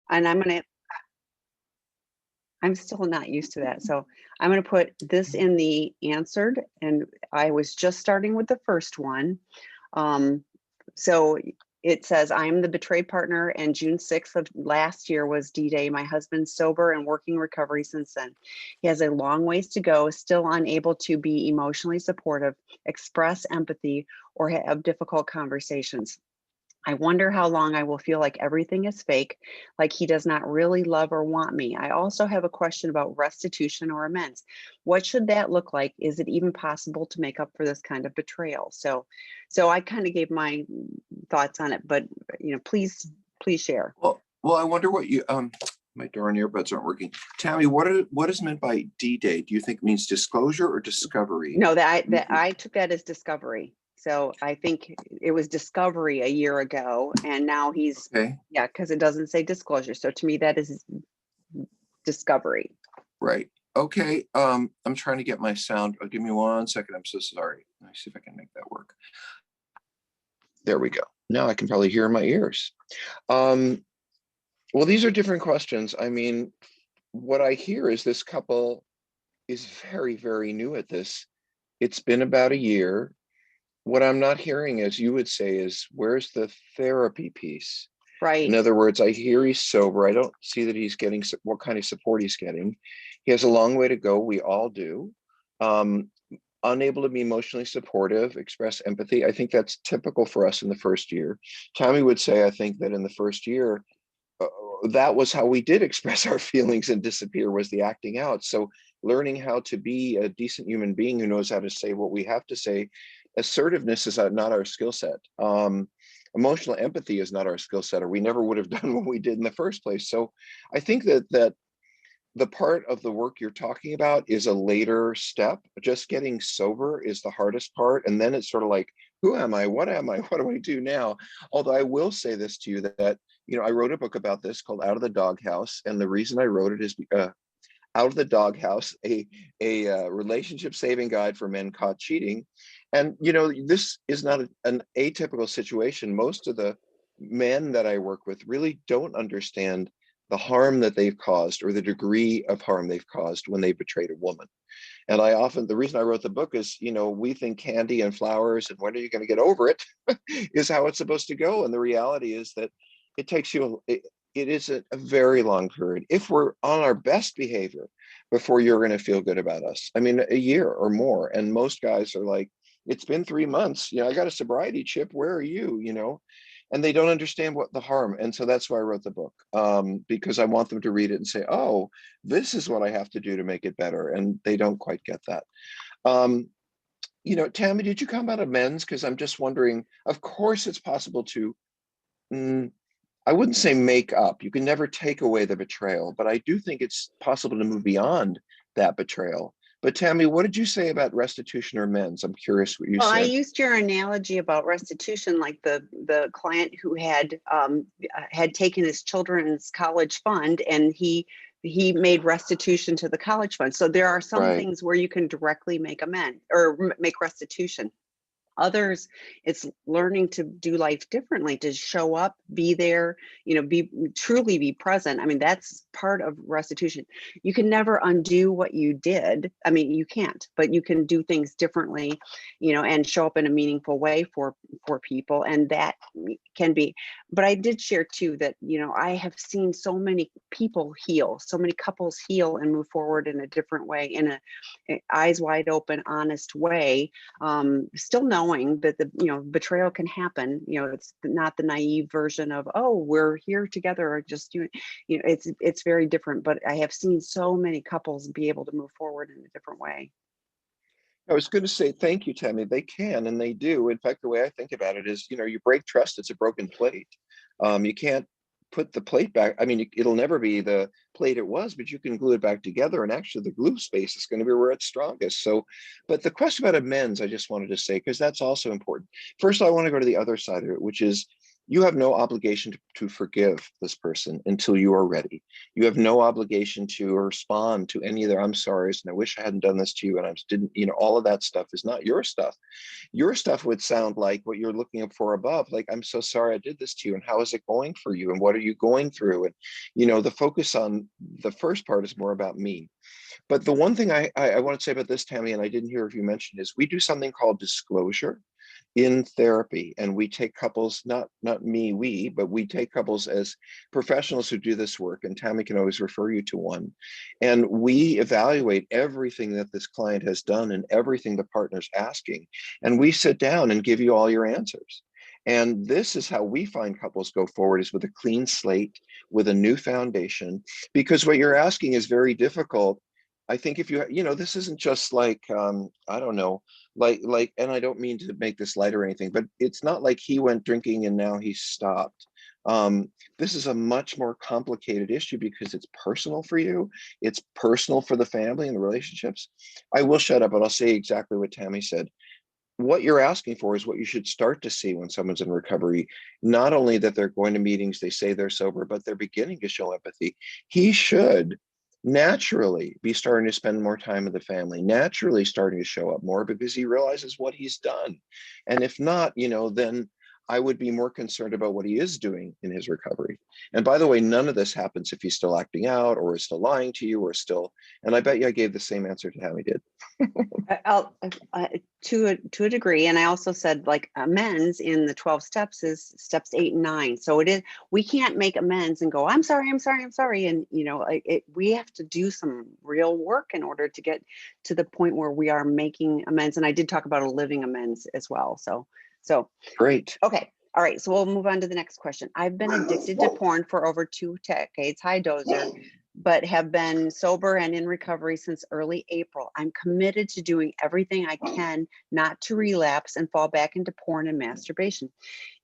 And I'm still not used to that. So I'm going to put this in the answered, and I was just starting with the first one. So it says, I am the betrayed partner, and June 6th of last year was D-Day. My husband's sober and working recovery since then. He has a long ways to go, still unable to be emotionally supportive, express empathy, or have difficult conversations. I wonder how long I will feel like everything is fake, like he does not really love or want me. I also have a question about restitution or amends. What should that look like? Is it even possible to make up for this kind of betrayal? So I kind of gave my thoughts on it, but please share. Well, I wonder what you my darn earbuds aren't working. Tammy, what is meant by D-Day? Do you think it means disclosure or discovery? No, that I took that as discovery. So I think it was discovery a year ago, and now he's okay. Yeah, because it doesn't say disclosure. So to me, that is discovery. Right. Okay. I'm trying to get my sound. Give me 1 second. I'm so sorry. Let me see if I can make that work. There we go. Now I can probably hear in my ears. Well, these are different questions. I mean, what I hear is this couple is very, very new at this. It's been about a year. What I'm not hearing, as you would say, is where's the therapy piece? Right. In other words, I hear he's sober. I don't see that he's getting what kind of support he's getting. He has a long way to go. We all do. Unable to be emotionally supportive, express empathy. I think that's typical for us in the first year. Tammy would say, I think that in the first year, that was how we did express our feelings and disappear, was the acting out. So learning how to be a decent human being who knows how to say what we have to say. Assertiveness is not our skill set. Emotional empathy is not our skill set, or we never would have done what we did in the first place. So I think that the part of the work you're talking about is a later step. Just getting sober is the hardest part. And then it's sort of like, who am I? What am I? What do I do now? Although I will say this to you, that I wrote a book about this called Out of the Doghouse. And the reason I wrote it is Out of the Doghouse, a relationship saving guide for men caught cheating. And, this is not an atypical situation. Most of the men that I work with really don't understand the harm that they've caused, or the degree of harm they've caused when they betrayed a woman. And the reason I wrote the book is, we think candy and flowers and when are you going to get over it is how it's supposed to go. And the reality is that it takes it is a very long period, if we're on our best behavior, before you're going to feel good about us. I mean, a year or more. And most guys are like, it's been 3 months, I got a sobriety chip, where are you? And they don't understand what the harm. And so that's why I wrote the book, because I want them to read it and say, oh, this is what I have to do to make it better. And they don't quite get that. Tammy, did you come out of men's? Because I'm just wondering, of course, it's possible to, I wouldn't say make up. You can never take away the betrayal, but I do think it's possible to move beyond that betrayal. But Tammy, what did you say about restitution or amends? I'm curious what you said. I used your analogy about restitution, like the client who had taken his children's college fund, and he made restitution to the college fund. So there are some things where you can directly make amend or make restitution. Others, it's learning to do life differently, to show up, be there, truly be present. I mean, that's part of restitution. You can never undo what you did. I mean, you can't, but you can do things differently, and show up in a meaningful way for people. And that can be, but I did share too that, I have seen so many people heal, so many couples heal and move forward in a different way, in a eyes wide open, honest way, still knowing that the betrayal can happen. It's not the naive version of, oh, we're here together, or just it's very different. But I have seen so many couples be able to move forward in a different way. I was going to say, thank you, Tammy. They can, and they do. In fact, the way I think about it is, you break trust, it's a broken plate. You can't put the plate back. I mean, it'll never be the plate it was, but you can glue it back together. And actually the glue space is going to be where it's strongest. So, but the question about amends, I just wanted to say, because that's also important. First, I want to go to the other side of it, which is You have no obligation to forgive this person until you are ready. You have no obligation to respond to any of their I'm sorry's and I wish I hadn't done this to you and I didn't, all of that stuff is not your stuff. Your stuff would sound like what you're looking for above, like, I'm so sorry I did this to you, and how is it going for you, and what are you going through? And the focus on the first part is more about me. But the one thing I want to say about this, Tammy, and I didn't hear if you mentioned, is we do something called disclosure in therapy, and we take couples, not me, but we take couples as professionals who do this work, and Tammy can always refer you to one. And we evaluate everything that this client has done and everything the partner's asking, and we sit down and give you all your answers. And this is how we find couples go forward, is with a clean slate, with a new foundation, because what you're asking is very difficult. I think if this isn't just like, I don't know, like, and I don't mean to make this light or anything, but it's not like he went drinking and now he stopped. This is a much more complicated issue because it's personal for you. It's personal for the family and the relationships. I will shut up, but I'll say exactly what Tammy said. What you're asking for is what you should start to see when someone's in recovery. Not only that they're going to meetings, they say they're sober, but they're beginning to show empathy. He should naturally be starting to spend more time with the family, naturally starting to show up more because he realizes what he's done. And if not, then I would be more concerned about what he is doing in his recovery. And by the way, none of this happens if he's still acting out or is still lying to you or still, and I bet you I gave the same answer to how he did. I'll, to a degree, and I also said like amends in the 12 steps is steps 8 and 9. So it is, we can't make amends and go, I'm sorry, and we have to do some real work in order to get to the point where we are making amends. And I did talk about a living amends as well. So Great. okay. All right, so we'll move on to the next question. I've been addicted to porn for over 2 decades. Hi, Dozer, but have been sober and in recovery since early April. I'm committed to doing everything I can not to relapse and fall back into porn and masturbation.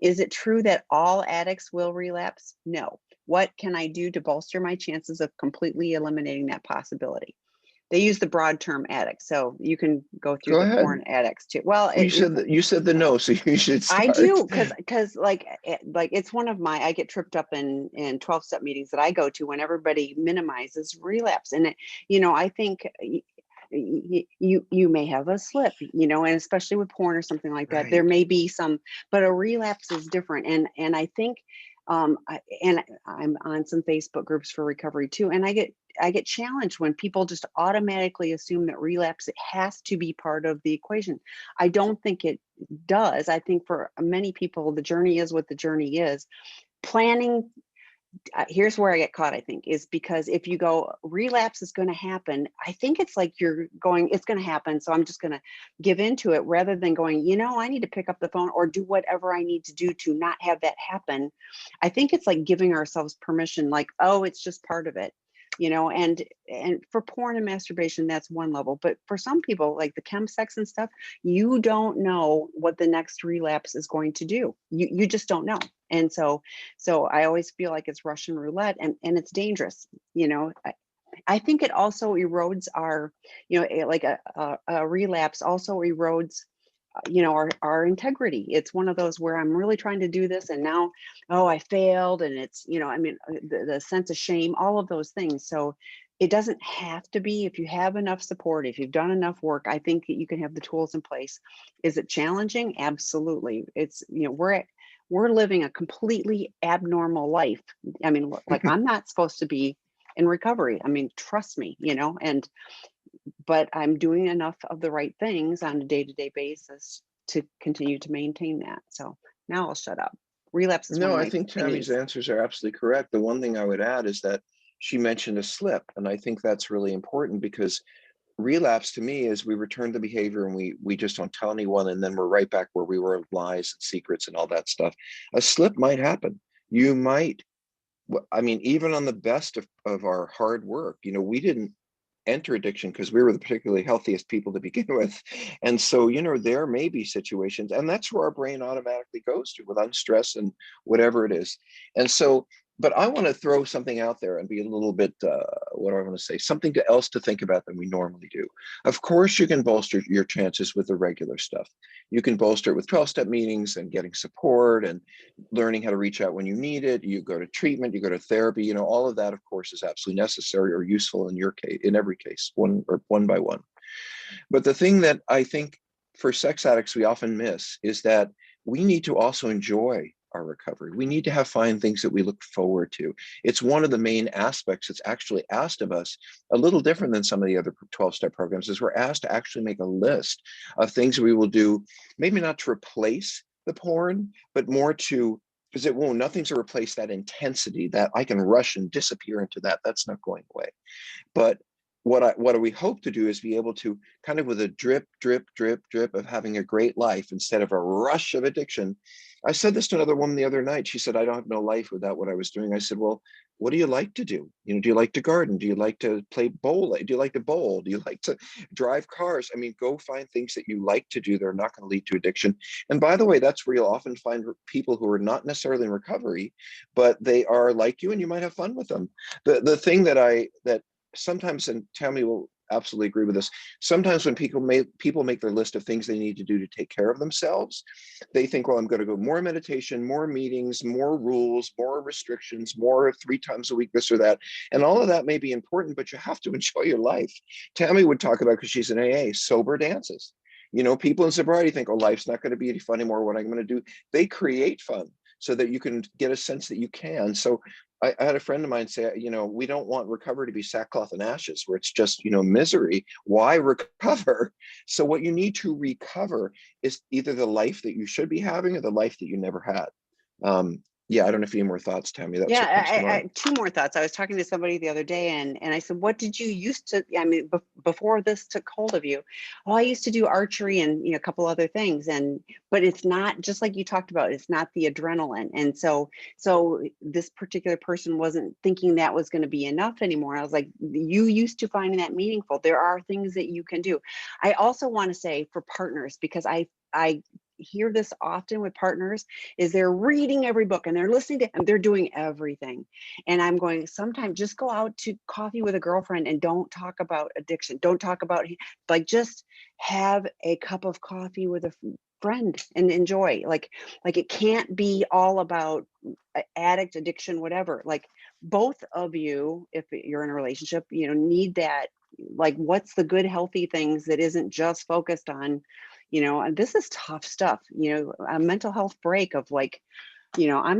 Is it true that all addicts will relapse? No. What can I do to bolster my chances of completely eliminating that possibility? They use the broad term addict, so you can go through Go the ahead. porn addicts too. Well, You said the no, so you should I start. do, because like it's one of my, I get tripped up in 12-step meetings that I go to when everybody minimizes relapse. And I think you may have a slip, and especially with porn or something like that, there Right. may be some, but a relapse is different. And I think and I'm on some Facebook groups for recovery too, and I get challenged when people just automatically assume that relapse, it has to be part of the equation. I don't think it does. I think for many people, the journey is what the journey is. Planning, here's where I get caught, I think, is because if you go, relapse is going to happen, I think it's like you're going, it's going to happen, so I'm just going to give into it, rather than going, I need to pick up the phone or do whatever I need to do to not have that happen. I think it's like giving ourselves permission, like, oh, it's just part of it. And for porn and masturbation, that's one level. But for some people, like the chemsex and stuff, you don't know what the next relapse is going to do. You just don't know. And so I always feel like it's Russian roulette, and it's dangerous. I think it also erodes our, like a relapse also erodes our integrity. It's one of those where I'm really trying to do this, and now, oh, I failed, and it's, the sense of shame, all of those things. So it doesn't have to be. If you have enough support, if you've done enough work, I think that you can have the tools in place. Is it challenging? Absolutely. It's, we're living a completely abnormal life. I mean, like, I'm not supposed to be in recovery. I mean, trust me, but I'm doing enough of the right things on a day-to-day basis to continue to maintain that. So now I'll shut up. Relapse is one No, of I my think Tammy's thingies. answers are absolutely correct. The one thing I would add is that she mentioned a slip, and I think that's really important because relapse to me is we return the behavior and we just don't tell anyone, and then we're right back where we were, lies and secrets and all that stuff. A slip might happen. You might, I mean, even on the best of our hard work, we didn't enter addiction because we were the particularly healthiest people to begin with. And so, there may be situations, and that's where our brain automatically goes to with unstress and whatever it is. And so but I want to throw something out there and be a little bit, what do I want to say? Something else to think about than we normally do. Of course, you can bolster your chances with the regular stuff. You can bolster it with 12-step meetings and getting support and learning how to reach out when you need it. You go to treatment, you go to therapy, you know, all of that, of course, is absolutely necessary or useful in your case, in every case, one by one. But the thing that I think for sex addicts we often miss is that we need to also enjoy our recovery. We need to find things that we look forward to. It's one of the main aspects that's actually asked of us, a little different than some of the other 12-step programs, is we're asked to actually make a list of things we will do, maybe not to replace the porn, but more to, because it won't, nothing's to replace that intensity that I can rush and disappear into that. That's not going away. But what we hope to do is be able to kind of with a drip, drip, drip, drip of having a great life instead of a rush of addiction. I said this to another woman the other night. She said, I don't have no life without what I was doing. I said, well, what do you like to do? You know, do you like to garden? Do you like to play bowl? Do you like to bowl? Do you like to drive cars? I mean, go find things that you like to do that are not going to lead to addiction. And by the way, that's where you'll often find people who are not necessarily in recovery, but they are like you and you might have fun with them. The thing that sometimes, and Tammy will absolutely agree with this, sometimes when people make their list of things they need to do to take care of themselves, they think, well, I'm going to go more meditation, more meetings, more rules, more restrictions, more 3 times a week, this or that. And all of that may be important, but you have to enjoy your life. Tammy would talk about, because she's an AA, sober dances. You know, people in sobriety think, oh, life's not going to be any fun anymore. What I'm going to do? They create fun so that you can get a sense that you can. So I had a friend of mine say, you know, we don't want recovery to be sackcloth and ashes where it's just, you know, misery. Why recover? So what you need to recover is either the life that you should be having or the life that you never had. Yeah, I don't know if you have any more thoughts, Tammy. That's what comes to Yeah, mind. 2 more thoughts. I was talking to somebody the other day and I said, what did you used to, I mean, before this took hold of you? Oh, I used to do archery and, you know, a couple other things. But it's not, just like you talked about, it's not the adrenaline. And so this particular person wasn't thinking that was going to be enough anymore. I was like, you used to finding that meaningful. There are things that you can do. I also want to say for partners, because I hear this often with partners, is they're reading every book and they're listening to, and they're doing everything. And I'm going, sometimes just go out to coffee with a girlfriend and don't talk about addiction. Don't talk about, like, just have a cup of coffee with a friend and enjoy. Like it can't be all about addict, addiction, whatever. Like both of you, if you're in a relationship, you know, need that. Like, what's the good, healthy things that isn't just focused on, you know, and this is tough stuff, you know, a mental health break of like, you know, I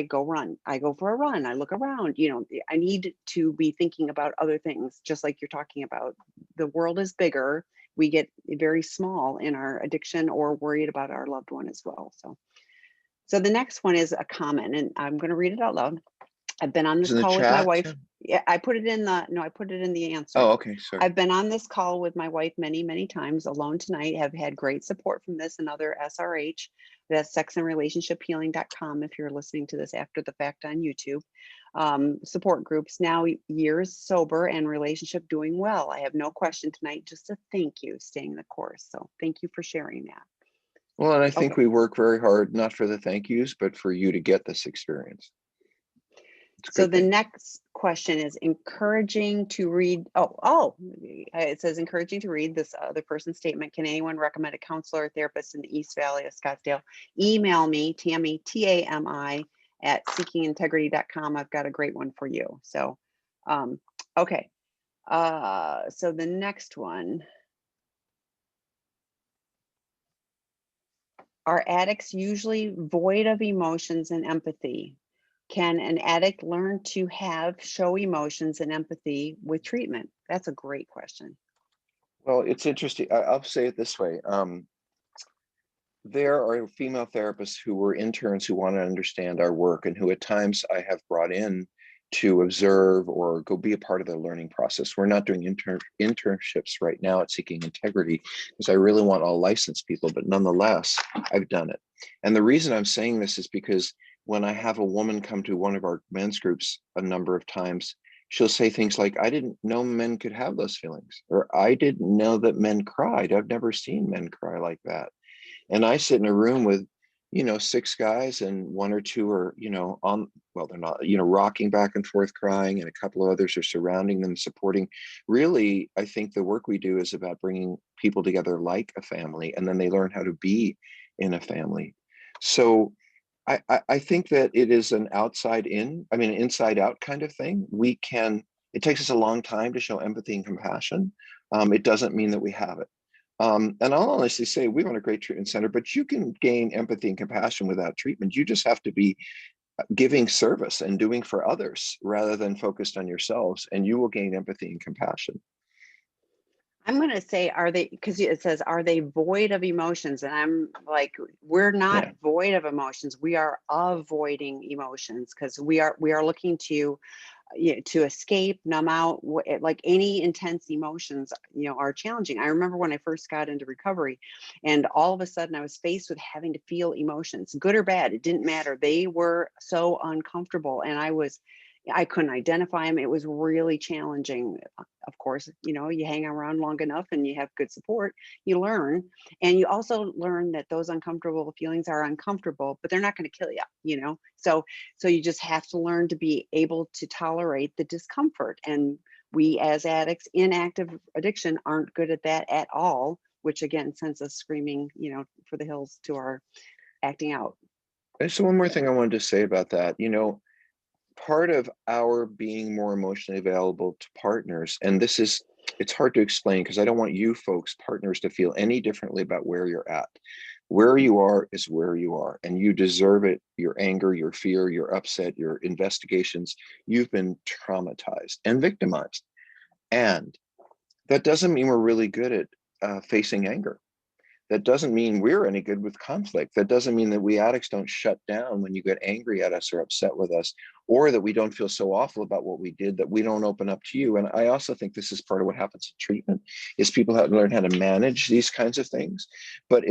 go run, I go for a run, I look around, you know, I need to be thinking about other things, just like you're talking about. The world is bigger. We get very small in our addiction or worried about our loved one as well. So the next one is a comment, and I'm going to read it out loud. I've been on It's this in the call with my chat, wife. Tim? Yeah, I put it in the, no, I put it in the answer. Oh, okay, sorry. I've been on this call with my wife many, many times alone tonight, have had great support from this and other SRH. That's sexandrelationshiphealing.com if you're listening to this after the fact on YouTube. Support groups, now years sober and relationship doing well. I have no question tonight, just a thank you, staying the course. So thank you for sharing that. Well, and I think Okay. we work very hard, not for the thank yous, but for you to get this experience. It's a So good the thing. next question is encouraging to read. It says encouraging to read this other person's statement. Can anyone recommend a counselor or therapist in the East Valley of Scottsdale? Email me, Tammy, TAMI at seekingintegrity.com. I've got a great one for you. So, okay. So the next one. Are addicts usually void of emotions and empathy? Can an addict learn to show emotions and empathy with treatment? That's a great question. Well, it's interesting. I'll say it this way. There are female therapists who were interns who want to understand our work and who at times I have brought in to observe or go be a part of the learning process. We're not doing internships right now at Seeking Integrity because I really want all licensed people, but nonetheless, I've done it. And the reason I'm saying this is because when I have a woman come to one of our men's groups a number of times, she'll say things like, I didn't know men could have those feelings, or I didn't know that men cried. I've never seen men cry like that. And I sit in a room with, six guys and one or two are, well, they're not, rocking back and forth, crying, and a couple of others are surrounding them, supporting. Really, I think the work we do is about bringing people together like a family, and then they learn how to be in a family. So I think that it is an outside in, I mean, an inside out kind of thing. It takes us a long time to show empathy and compassion. It doesn't mean that we have it. And I'll honestly say we run a great treatment center, but you can gain empathy and compassion without treatment. You just have to be giving service and doing for others rather than focused on yourselves, and you will gain empathy and compassion. I'm going to say, are they, because it says, are they void of emotions? And I'm like, we're not Yeah. void of emotions. We are avoiding emotions because we are looking to, to escape, numb out, like any intense emotions, are challenging. I remember when I first got into recovery, and all of a sudden I was faced with having to feel emotions, good or bad. It didn't matter. They were so uncomfortable, and I couldn't identify them. It was really challenging. Of course, you hang around long enough and you have good support, you learn. And you also learn that those uncomfortable feelings are uncomfortable, but they're not going to kill you. So you just have to learn to be able to tolerate the discomfort. And we as addicts in active addiction aren't good at that at all, which again sends us screaming, for the hills to our acting out. So one more thing I wanted to say about that, part of our being more emotionally available to partners, and it's hard to explain because I don't want you folks, partners, to feel any differently about where you're at. Where you are is where you are, and you deserve it. Your anger, your fear, your upset, your investigations, you've been traumatized and victimized. And that doesn't mean we're really good at facing anger. That doesn't mean we're any good with conflict. That doesn't mean that we addicts don't shut down when you get angry at us or upset with us, or that we don't feel so awful about what we did that we don't open up to you. And I also think this is part of what happens in treatment is people have to learn how to manage these kinds of things. But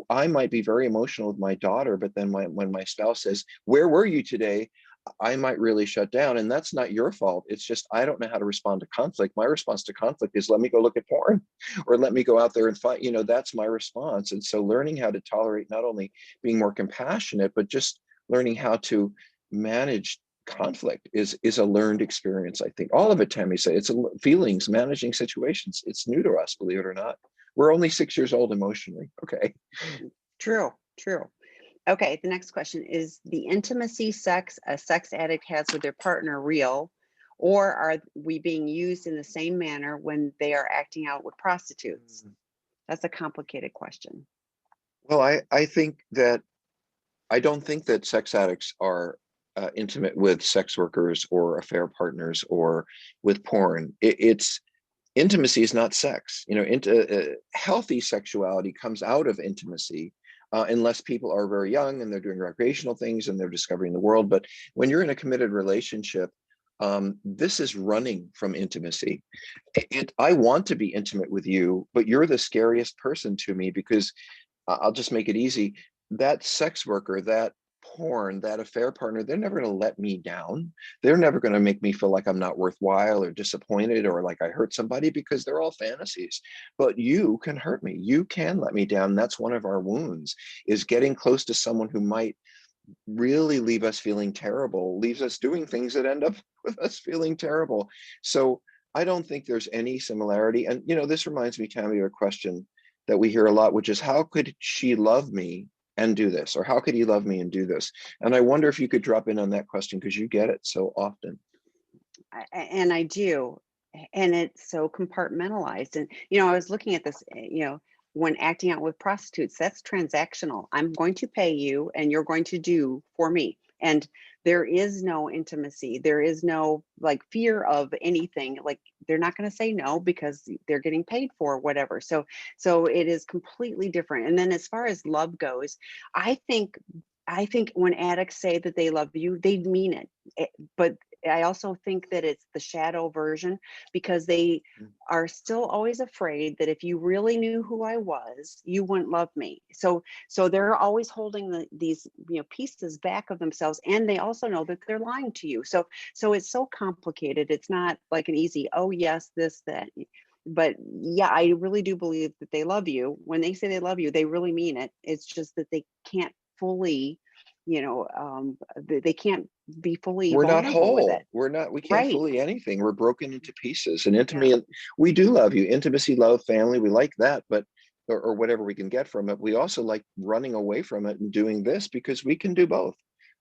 I might be very emotional with my daughter, but then when my spouse says, "Where were you today?" I might really shut down, and that's not your fault. It's just I don't know how to respond to conflict. My response to conflict is let me go look at porn or let me go out there and fight. That's my response. And so learning how to tolerate not only being more compassionate, but just learning how to manage conflict is a learned experience. I think all of it, Tammy said, it's feelings, managing situations. It's new to us, believe it or not. We're only 6 years old emotionally. Okay. True. Okay, the next question is the intimacy sex a sex addict has with their partner real, or are we being used in the same manner when they are acting out with prostitutes? That's a complicated question. Well, I don't think that sex addicts are intimate with sex workers or affair partners or with porn. It's intimacy is not sex. Healthy sexuality comes out of intimacy, unless people are very young and they're doing recreational things and they're discovering the world. But when you're in a committed relationship, this is running from intimacy. I want to be intimate with you, but you're the scariest person to me because I'll just make it easy. That sex worker, that porn, that affair partner, they're never going to let me down. They're never going to make me feel like I'm not worthwhile or disappointed or like I hurt somebody, because they're all fantasies. But you can hurt me. You can let me down. That's one of our wounds, is getting close to someone who might really leave us feeling terrible, leaves us doing things that end up with us feeling terrible. So I don't think there's any similarity. And, this reminds me, Tammy, of a question that we hear a lot, which is how could she love me and do this? Or how could he love me and do this? And I wonder if you could drop in on that question because you get it so often. And I do. And it's so compartmentalized. And, I was looking at this, when acting out with prostitutes, that's transactional. I'm going to pay you and you're going to do for me. And there is no intimacy. There is no like fear of anything. Like they're not going to say no because they're getting paid for whatever. So it is completely different. And then as far as love goes, I think when addicts say that they love you, they mean it. But I also think that it's the shadow version because they are still always afraid that if you really knew who I was, you wouldn't love me. So they're always holding these pieces back of themselves, and they also know that they're lying to you. So it's so complicated. It's not like an easy, oh yes, this, that. But yeah, I really do believe that they love you. When they say they love you, they really mean it. It's just that they can't fully, they can't be fully We're not vulnerable with it. whole. We can't Right. fully anything. We're broken into pieces. And Yeah. intimacy, we do love you. Intimacy, love, family, we like that, but or whatever we can get from it. We also like running away from it and doing this because we can do both.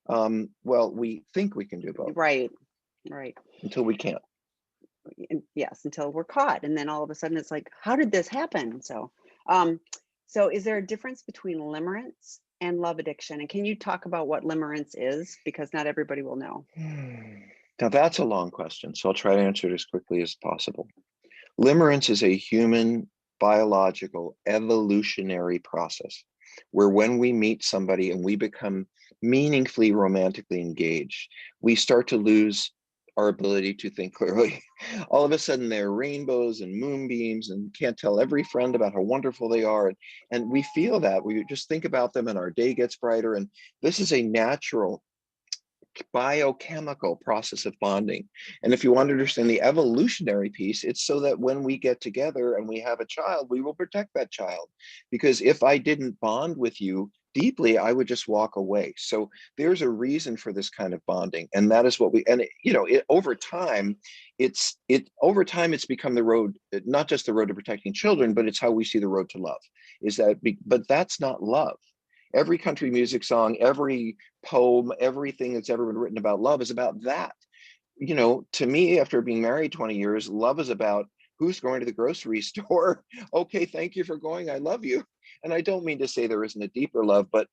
Well, we think we can do both Right. Right. until we can't. Yes, until we're caught. And then all of a sudden it's like, how did this happen? Um, so is there a difference between limerence and love addiction? And can you talk about what limerence is? Because not everybody will know. Now that's a long question, so I'll try to answer it as quickly as possible. Limerence is a human biological evolutionary process where when we meet somebody and we become meaningfully romantically engaged, we start to lose our ability to think clearly. All of a sudden they're rainbows and moonbeams and can't tell every friend about how wonderful they are. And we feel that. We just think about them and our day gets brighter. And this is a natural biochemical process of bonding. And if you want to understand the evolutionary piece, it's so that when we get together and we have a child, we will protect that child. Because if I didn't bond with you deeply, I would just walk away. So there's a reason for this kind of bonding. And that is what we, and over time, it's become the road, not just the road to protecting children, but it's how we see the road to love. But that's not love. Every country music song, every poem, everything that's ever been written about love is about that. To me, after being married 20 years, love is about who's going to the grocery store. Okay, thank you for going. I love you. And I don't mean to say there isn't a deeper love, but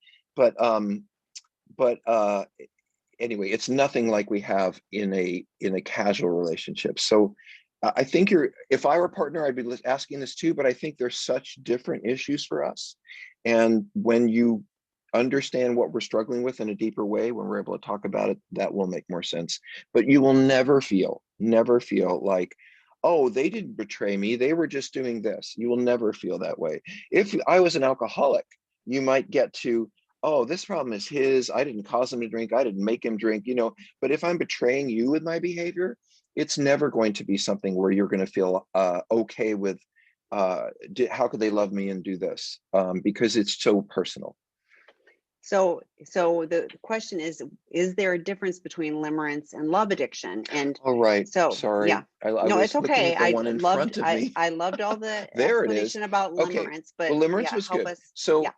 anyway, it's nothing like we have in a casual relationship. So I think if I were a partner, I'd be asking this too, but I think there's such different issues for us. And when you understand what we're struggling with in a deeper way, when we're able to talk about it, that will make more sense. But you will never feel like, oh, they didn't betray me. They were just doing this. You will never feel that way. If I was an alcoholic, you might get to, oh, this problem is his. I didn't cause him to drink. I didn't make him drink, But if I'm betraying you with my behavior, it's never going to be something where you're going to feel okay with how could they love me and do this? Because it's so personal. So the question is there a difference between limerence and love addiction? And all right, so, sorry. yeah, I no, was it's looking okay. at the one in front of me. I loved all the There it is. explanation about Okay, limerence, but well, limerence yeah, was help good. us. So Yeah.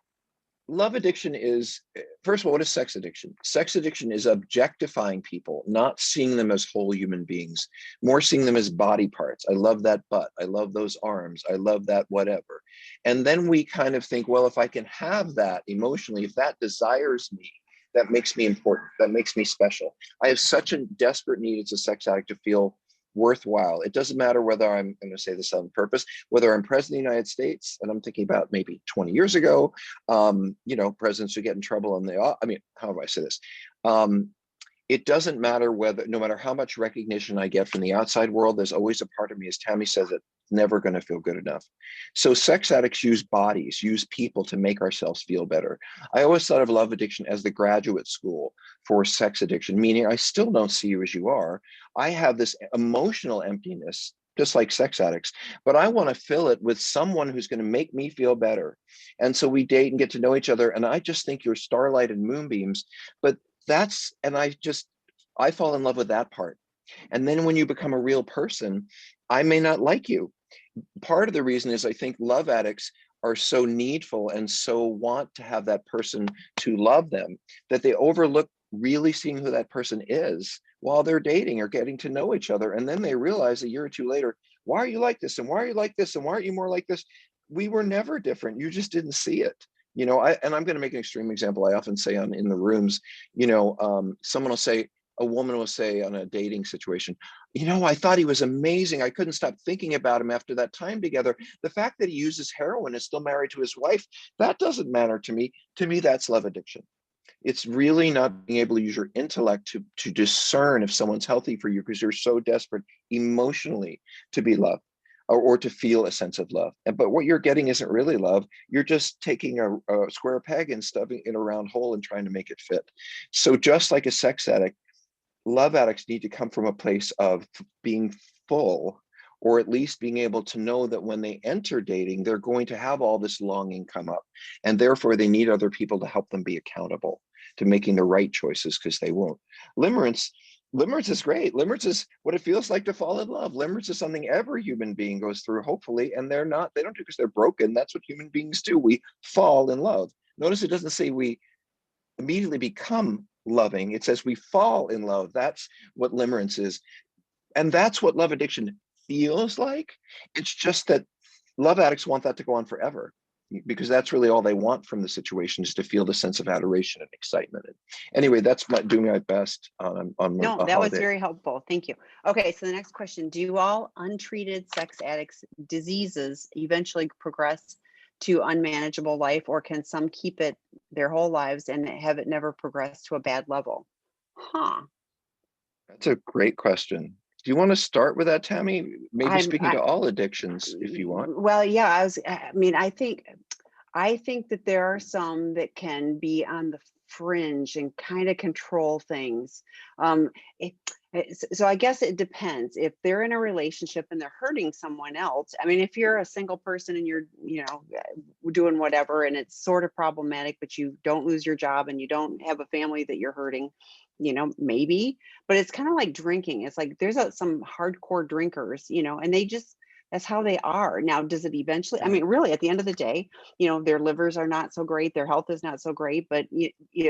love addiction is, first of all, what is sex addiction? Sex addiction is objectifying people, not seeing them as whole human beings, more seeing them as body parts. I love that butt. I love those arms. I love that whatever. And then we kind of think, well, if I can have that emotionally, if that desires me, that makes me important. That makes me special. I have such a desperate need as a sex addict to feel worthwhile. It doesn't matter whether I'm going to say this on purpose, whether I'm president of the United States, and I'm thinking about maybe 20 years ago, presidents who get in trouble and how do I say this? It doesn't matter no matter how much recognition I get from the outside world, there's always a part of me, as Tammy says, it's never going to feel good enough. So sex addicts use bodies, use people to make ourselves feel better. I always thought of love addiction as the graduate school for sex addiction, meaning I still don't see you as you are. I have this emotional emptiness, just like sex addicts, but I want to fill it with someone who's going to make me feel better. And so we date and get to know each other. And I just think you're starlight and moonbeams, but I fall in love with that part. And then when you become a real person, I may not like you. Part of the reason is I think love addicts are so needful and so want to have that person to love them that they overlook really seeing who that person is while they're dating or getting to know each other. And then they realize a year or two later, why are you like this? And why are you like this? And why aren't you more like this? We were never different. You just didn't see it. And I'm going to make an extreme example. I often say in the rooms, someone will say, a woman will say on a dating situation, I thought he was amazing. I couldn't stop thinking about him after that time together. The fact that he uses heroin, is still married to his wife, that doesn't matter to me. To me, that's love addiction. It's really not being able to use your intellect to discern if someone's healthy for you because you're so desperate emotionally to be loved or to feel a sense of love. But what you're getting isn't really love. You're just taking a square peg and stuffing it in a round hole and trying to make it fit. So just like a sex addict, love addicts need to come from a place of being full or at least being able to know that when they enter dating, they're going to have all this longing come up, and therefore they need other people to help them be accountable to making the right choices, because they won't. Limerence, limerence is great. Limerence is what it feels like to fall in love. Limerence is something every human being goes through, hopefully, and they don't do it because they're broken. That's what human beings do. We fall in love. Notice it doesn't say we immediately become loving. It says we fall in love. That's what limerence is. And that's what love addiction feels like. It's just that love addicts want that to go on forever, because that's really all they want from the situation, is to feel the sense of adoration and excitement. And anyway, that's doing my best on No, a that was holiday. very helpful. Thank you. Okay, so the next question, do all untreated sex addicts diseases eventually progress to unmanageable life, or can some keep it their whole lives and have it never progress to a bad level? Huh. That's a great question. Do you want to start with that, Tammy? Maybe I'm speaking I to all addictions, if you want. well, yeah, I mean, I think that there are some that can be on the fringe and kind of control things. Um, it, so I guess it depends. If they're in a relationship and they're hurting someone else, I mean, if you're a single person and you're, doing whatever and it's sort of problematic, but you don't lose your job and you don't have a family that you're hurting, maybe. But it's kind of like drinking. It's like there's some hardcore drinkers, and they just, that's how they are. Now, does it eventually, I Yeah. mean, really, at the end of the day, their livers are not so great, their health is not so great, but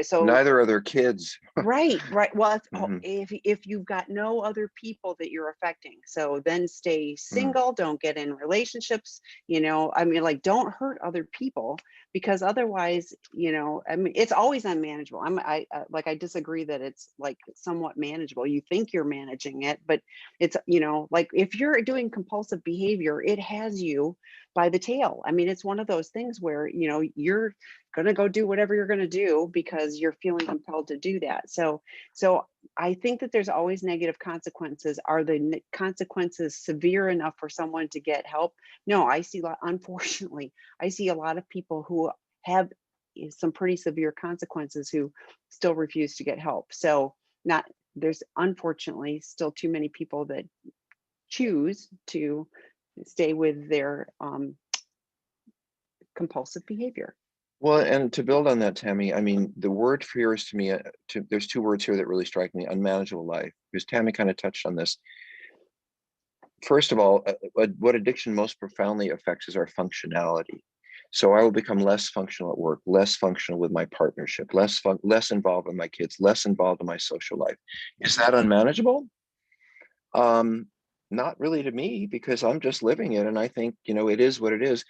so Neither are their kids. right, right. Well, Mhm, if you've got no other people that you're affecting, so then stay mm. single, don't get in relationships, I mean, like, don't hurt other people, because otherwise, I mean, it's always unmanageable. I disagree that it's like somewhat manageable. You think you're managing it, but it's, like if you're doing compulsive behavior, it has you by the tail. I mean, it's one of those things where, you're going to go do whatever you're going to do because you're feeling compelled to do that. So I think that there's always negative consequences. Are the consequences severe enough for someone to get help? No, unfortunately, I see a lot of people who have some pretty severe consequences who still refuse to get help. So not there's unfortunately still too many people that choose to stay with their compulsive behavior. Well, and to build on that, Tammy, I mean, the word fears to me, there's two words here that really strike me: unmanageable life. Because Tammy kind of touched on this. First of all, what addiction most profoundly affects is our functionality. So I will become less functional at work, less functional with my partnership, less involved with my kids, less involved in my social life. Is that unmanageable? Um, Not really to me, because I'm just living it, and I think, it is what it is.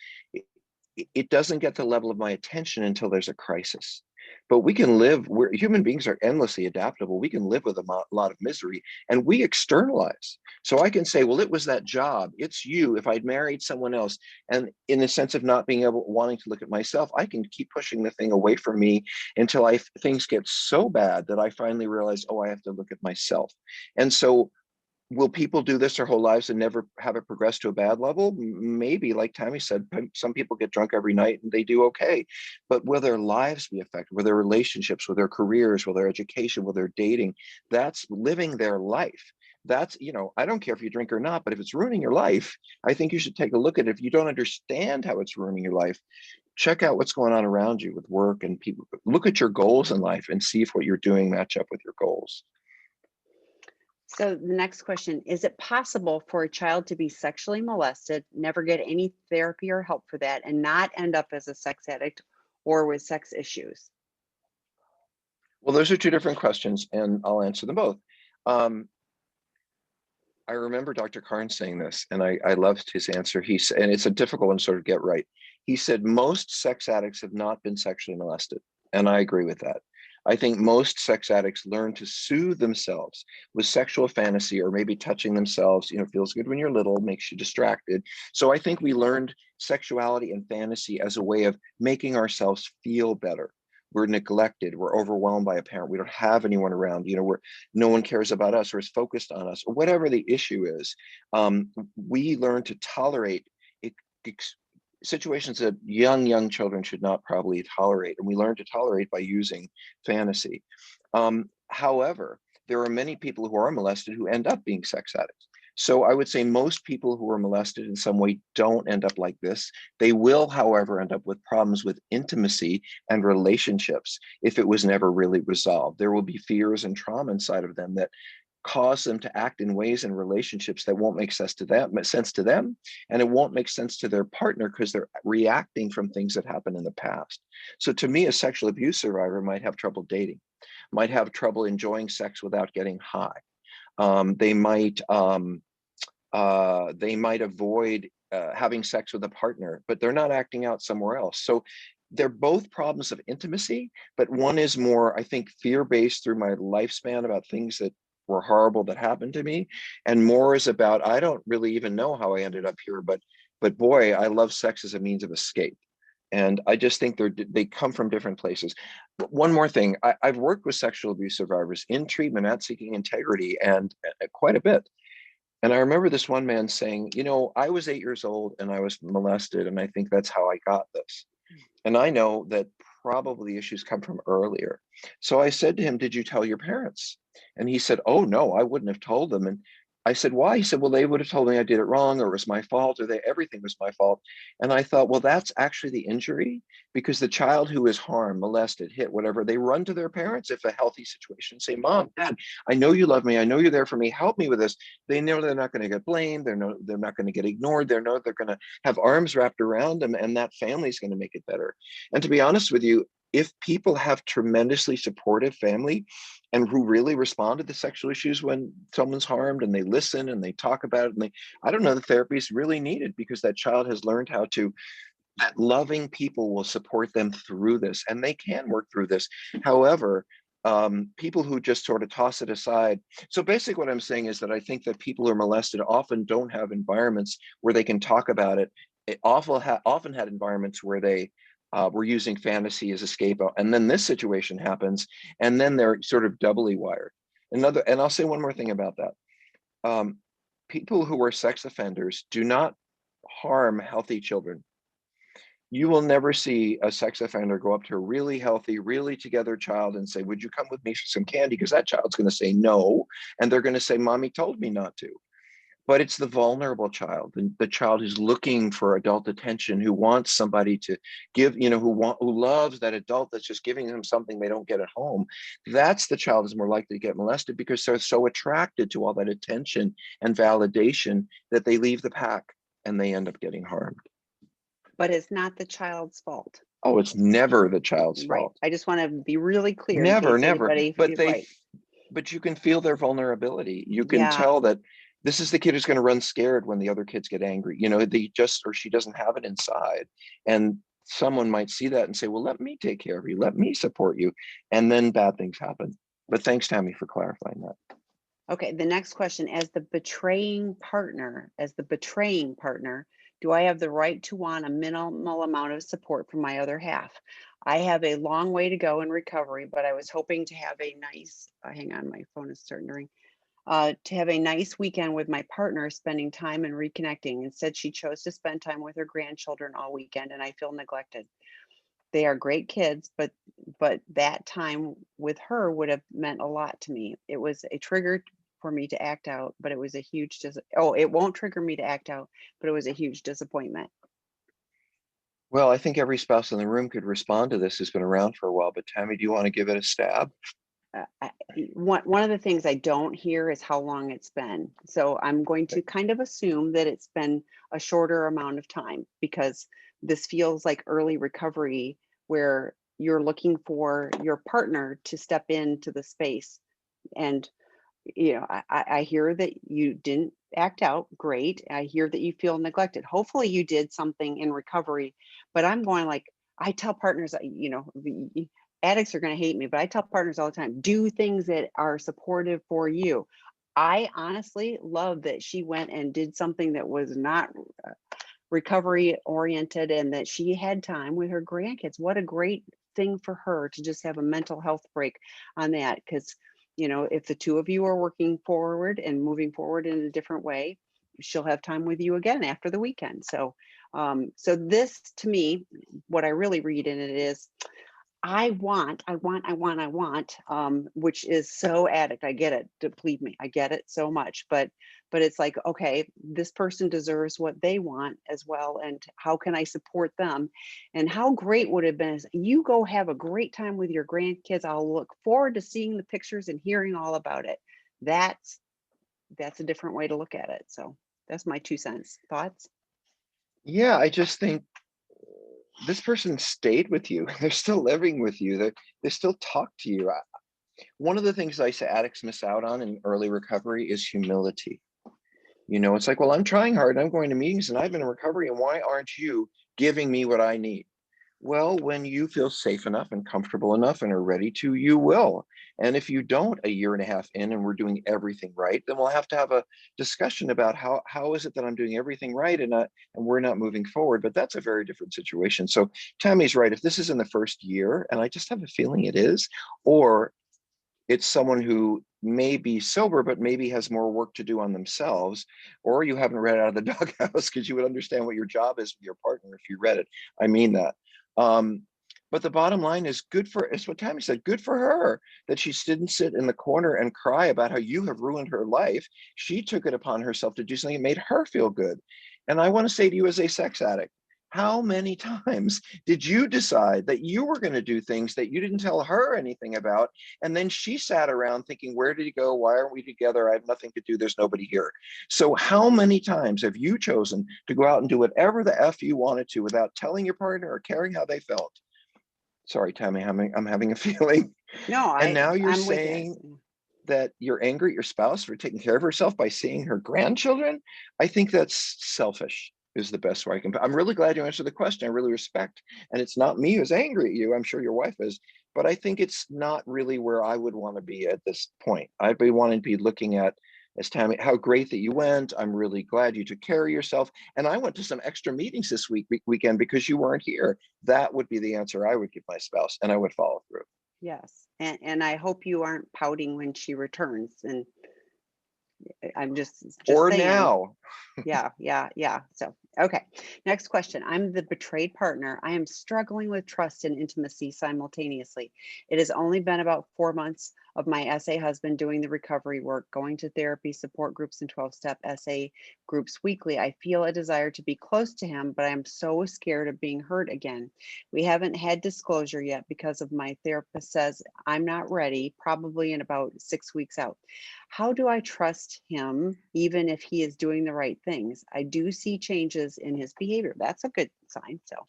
It doesn't get the level of my attention until there's a crisis. But we can live, we're human beings are endlessly adaptable. We can live with a lot of misery, and we externalize. So I can say, well, it was that job. It's you. If I'd married someone else, and in the sense of not being able, wanting to look at myself, I can keep pushing the thing away from me until things get so bad that I finally realize, oh, I have to look at myself. And so will people do this their whole lives and never have it progress to a bad level? Maybe, like Tammy said, some people get drunk every night and they do okay. But will their lives be affected? Will their relationships, will their careers, will their education, will their dating? That's living their life. That's, I don't care if you drink or not, but if it's ruining your life, I think you should take a look at it. If you don't understand how it's ruining your life, check out what's going on around you with work and people. Look at your goals in life and see if what you're doing match up with your goals. So the next question, is it possible for a child to be sexually molested, never get any therapy or help for that, and not end up as a sex addict or with sex issues? Well, those are two different questions, and I'll answer them both. Um, I remember Dr. Carnes saying this, and I loved his answer. And it's a difficult one to sort of get right. He said most sex addicts have not been sexually molested, and I agree with that. I think most sex addicts learn to soothe themselves with sexual fantasy, or maybe touching themselves. Feels good when you're little, makes you distracted. So I think we learned sexuality and fantasy as a way of making ourselves feel better. We're neglected, we're overwhelmed by a parent, we don't have anyone around, no one cares about us or is focused on us, or whatever the issue is. We learn to tolerate situations that young children should not probably tolerate, and we learn to tolerate by using fantasy. However, there are many people who are molested who end up being sex addicts. So I would say most people who are molested in some way don't end up like this. They will, however, end up with problems with intimacy and relationships if it was never really resolved. There will be fears and trauma inside of them that cause them to act in ways in relationships that won't make sense to them, and it won't make sense to their partner because they're reacting from things that happened in the past. So to me, a sexual abuse survivor might have trouble dating, might have trouble enjoying sex without getting high. They might avoid having sex with a partner, but they're not acting out somewhere else. So they're both problems of intimacy, but one is more, I think, fear-based through my lifespan about things that were horrible that happened to me, and more is about, I don't really even know how I ended up here, but boy, I love sex as a means of escape. And I just think they come from different places. One more thing, I've worked with sexual abuse survivors in treatment at Seeking Integrity, and quite a bit. And I remember this one man saying, I was 8 years old and I was molested, and I think that's how I got this. And I know that probably issues come from earlier. So I said to him, "Did you tell your parents?" And he said, "Oh, no, I wouldn't have told them." And I said, "Why?" He said, "Well, they would have told me I did it wrong, or it was my fault, or everything was my fault." And I thought, well, that's actually the injury, because the child who is harmed, molested, hit, whatever, they run to their parents if a healthy situation, say, "Mom, Dad, I know you love me. I know you're there for me. Help me with this." They know they're not going to get blamed. They're not going to get ignored. They know they're going to have arms wrapped around them, and that family is going to make it better. And to be honest with you, if people have tremendously supportive family and who really respond to the sexual issues when someone's harmed, and they listen and they talk about it, and I don't know, the therapy is really needed, because that child has learned that loving people will support them through this, and they can work through this. However, people who just sort of toss it aside. So basically what I'm saying is that I think that people who are molested often don't have environments where they can talk about it. It often had environments where they were using fantasy as a scapegoat, and then this situation happens, and then they're sort of doubly wired. And I'll say one more thing about that. People who are sex offenders do not harm healthy children. You will never see a sex offender go up to a really healthy, really together child and say, "Would you come with me for some candy?" Because that child's going to say no, and they're going to say, "Mommy told me not to." But it's the vulnerable child, the child who's looking for adult attention, who wants somebody to give, who loves that adult that's just giving them something they don't get at home. That's the child who's more likely to get molested, because they're so attracted to all that attention and validation that they leave the pack and they end up getting harmed. But it's not the child's fault. Oh, it's never the child's Right. fault. I just want to be really clear in Never, case never. anybody, right. But you can feel their vulnerability. You can Yeah. tell that this is the kid who's going to run scared when the other kids get angry. Or she doesn't have it inside. And someone might see that and say, "Well, let me take care of you. Let me support you." And then bad things happen. But thanks, Tammy, for clarifying that. Okay, the next question, as the betraying partner, do I have the right to want a minimal amount of support from my other half? I have a long way to go in recovery, but I was hoping to have a nice, hang on, my phone is starting to ring, to have a nice weekend with my partner, spending time and reconnecting. Instead, she chose to spend time with her grandchildren all weekend, and I feel neglected. They are great kids, but that time with her would have meant a lot to me. It was a trigger for me to act out, but it was a huge it won't trigger me to act out, but it was a huge disappointment. Well, I think every spouse in the room could respond to this who's been around for a while. But Tammy, do you want to give it a stab? One of the things I don't hear is how long it's been. So I'm going to kind of assume that it's been a shorter amount of time, because this feels like early recovery, where you're looking for your partner to step into the space. And I hear that you didn't act out great. I hear that you feel neglected. Hopefully you did something in recovery, but I'm going, like, I tell partners, addicts are going to hate me, but I tell partners all the time, do things that are supportive for you. I honestly love that she went and did something that was not recovery oriented, and that she had time with her grandkids. What a great thing for her to just have a mental health break on that. Because if the two of you are working forward and moving forward in a different way, she'll have time with you again after the weekend. So this, to me, what I really read in it is, which is so addict. I get it. Believe me, I get it so much. But it's like, okay, this person deserves what they want as well. And how can I support them? And how great would it have been is you go have a great time with your grandkids. I'll look forward to seeing the pictures and hearing all about it. That's that's a different way to look at it. So that's my 2 cents. Thoughts? Yeah, I just think this person stayed with you. They're still living with you. They still talk to you. One of the things I say addicts miss out on in early recovery is humility. It's like, well, I'm trying hard and I'm going to meetings and I've been in recovery, and why aren't you giving me what I need? Well, when you feel safe enough and comfortable enough and are ready to, you will. And if you don't a year and a half in and we're doing everything right, then we'll have to have a discussion about how is it that I'm doing everything right and we're not moving forward. But that's a very different situation. So Tammy's right. If this is in the first year, and I just have a feeling it is, or it's someone who may be sober, but maybe has more work to do on themselves, or you haven't read out of the doghouse, because you would understand what your job is with your partner if you read it. I mean that. Um, but the bottom line is it's what Tammy said, good for her that she didn't sit in the corner and cry about how you have ruined her life. She took it upon herself to do something that made her feel good. And I want to say to you as a sex addict, how many times did you decide that you were going to do things that you didn't tell her anything about? And then she sat around thinking, where did he go? Why aren't we together? I have nothing to do. There's nobody here. So how many times have you chosen to go out and do whatever the F you wanted to without telling your partner or caring how they felt? Sorry, Tammy, I'm having a feeling. No, And now you're I'm with you. saying that you're angry at your spouse for taking care of herself by seeing her grandchildren. I think that's selfish is the best way I can. I'm really glad you answered the question. I really respect, and it's not me who's angry at you. I'm sure your wife is, but I think it's not really where I would want to be at this point. I'd be wanting to be looking at, as Tammy, how great that you went. I'm really glad you took care of yourself. And I went to some extra meetings this weekend because you weren't here. That would be the answer I would give my spouse, and I would follow through. Yes. And I hope you aren't pouting when she returns. And I'm just Or saying. now. Yeah. So, okay. Next question. I'm the betrayed partner. I am struggling with trust and intimacy simultaneously. It has only been about 4 months of my SA husband doing the recovery work, going to therapy, support groups, and 12-step SA groups weekly. I feel a desire to be close to him, but I'm so scared of being hurt again. We haven't had disclosure yet because of my therapist says I'm not ready, probably in about 6 weeks out. How do I trust him even if he is doing the right things? I do see changes in his behavior. That's a good sign. So,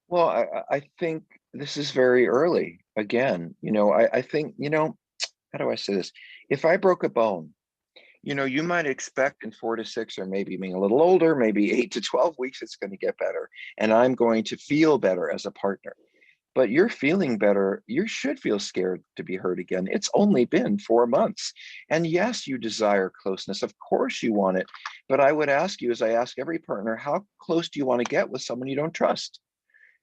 Well, I think this is very early. Again, I think, how do I say this? If I broke a bone, you might expect in 4 to 6, or maybe being a little older, maybe 8 to 12 weeks, it's going to get better. And I'm going to feel better as a partner. But you're feeling better. You should feel scared to be hurt again. It's only been 4 months. And yes, you desire closeness. Of course you want it. But I would ask you, as I ask every partner, how close do you want to get with someone you don't trust?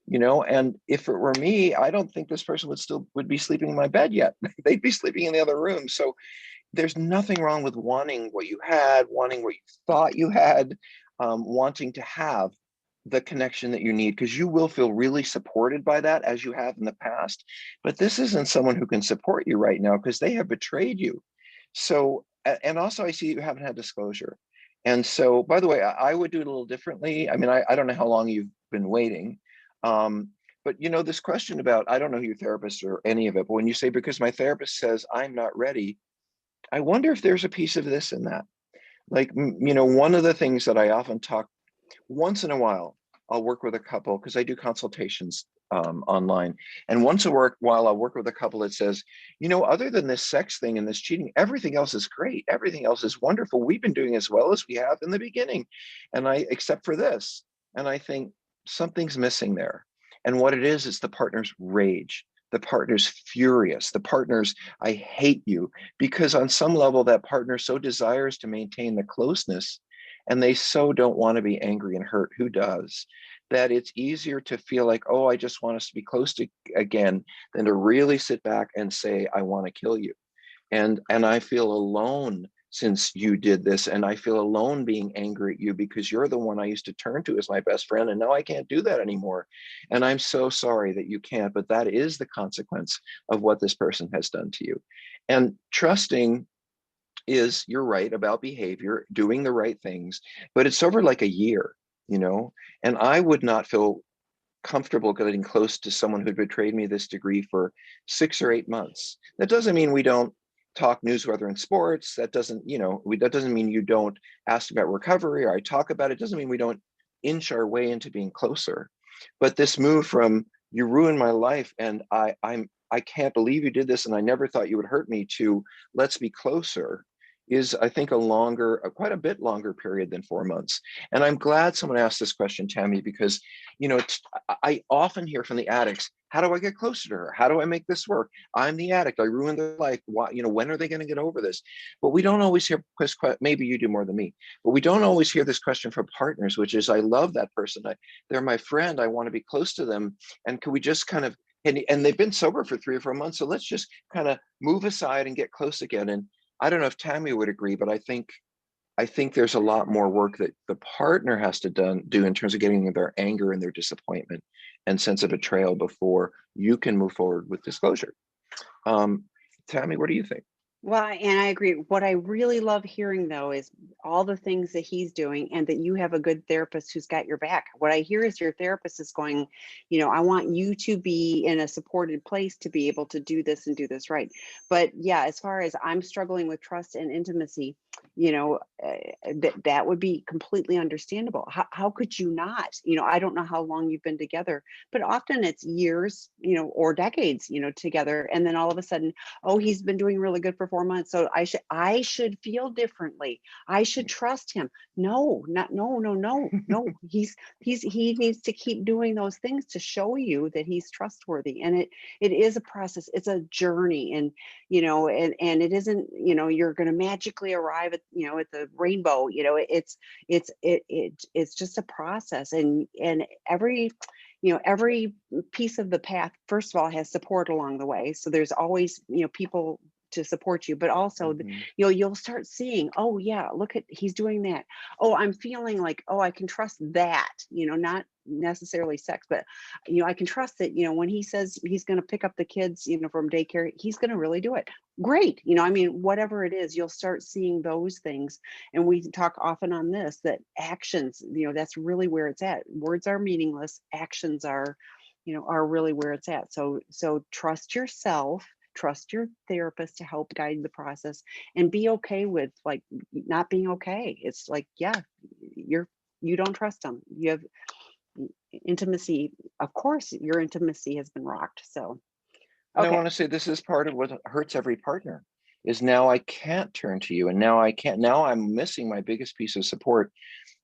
And if it were me, I don't think this person would be sleeping in my bed yet. They'd be sleeping in the other room. So there's nothing wrong with wanting what you had, wanting what you thought you had, wanting to have the connection that you need, because you will feel really supported by that as you have in the past. But this isn't someone who can support you right now because they have betrayed you. So, and also I see you haven't had disclosure. And so, by the way, I would do it a little differently. I mean, I don't know how long you've been waiting. Um, but this question about, I don't know your therapist or any of it, but when you say, because my therapist says I'm not ready, I wonder if there's a piece of this in that. Like, one of the things that I often talk once in a while, I'll work with a couple because I do consultations online. And once a while, I'll work with a couple that says, other than this sex thing and this cheating, everything else is great. Everything else is wonderful. We've been doing as well as we have in the beginning. Except for this. And I think something's missing there. And what it is the partner's rage. The partner's furious. The partner's, I hate you. Because on some level, that partner so desires to maintain the closeness, and they so don't want to be angry and hurt. Who does? That it's easier to feel like, oh, I just want us to be close to again, than to really sit back and say, I want to kill you. And I feel alone since you did this. And I feel alone being angry at you because you're the one I used to turn to as my best friend. And now I can't do that anymore. And I'm so sorry that you can't, but that is the consequence of what this person has done to you. And trusting is, you're right about behavior, doing the right things, but it's over like a year, you know, and I would not feel comfortable getting close to someone who betrayed me this degree for 6 or 8 months. That doesn't mean we don't talk news, weather, and sports. That doesn't, that doesn't mean you don't ask about recovery or I talk about it. Doesn't mean we don't inch our way into being closer. But this move from you ruined my life and I can't believe you did this and I never thought you would hurt me to let's be closer is, I think, quite a bit longer period than 4 months. And I'm glad someone asked this question, Tammy, because, I often hear from the addicts, how do I get closer to her? How do I make this work? I'm the addict. I ruined their life. Why, when are they going to get over this? But we don't always hear, maybe you do more than me, but we don't always hear this question from partners, which is, I love that person. They're my friend. I want to be close to them. And could we just kind of, and they've been sober for 3 or 4 months. So let's just kind of move aside and get close again. And I don't know if Tammy would agree, but I think there's a lot more work that the partner has to do in terms of getting their anger and their disappointment and sense of betrayal before you can move forward with disclosure. Tammy, what do you think? Well, and I agree. What I really love hearing though is all the things that he's doing and that you have a good therapist who's got your back. What I hear is your therapist is going, I want you to be in a supported place to be able to do this and do this right. But yeah, as far as I'm struggling with trust and intimacy, that would be completely understandable. How could you not? I don't know how long you've been together, but often it's years, or decades, together. And then all of a sudden, oh, he's been doing really good for 4 months, so I should feel differently. I should trust him. No, not no, no, no, no. He needs to keep doing those things to show you that he's trustworthy. And it is a process. It's a journey, and and it isn't, you're going to magically arrive at at the rainbow. It's just a process, and every piece of the path, first of all, has support along the way. So there's always, people to support you, but also, Mhm. you'll start seeing, oh yeah, look at, he's doing that. Oh, I'm feeling like, oh, I can trust that, not necessarily sex, but, I can trust that, when he says he's going to pick up the kids, from daycare, he's going to really do it. Great. I mean, whatever it is, you'll start seeing those things. And we talk often on this, that actions, that's really where it's at. Words are meaningless. Actions are really where it's at. So trust yourself, trust your therapist to help guide the process, and be okay with like not being okay. It's like, yeah, you don't trust them. You have intimacy. Of course, your intimacy has been rocked. So, And I okay. want to say this is part of what hurts every partner is now I can't turn to you and now I can't, now I'm missing my biggest piece of support.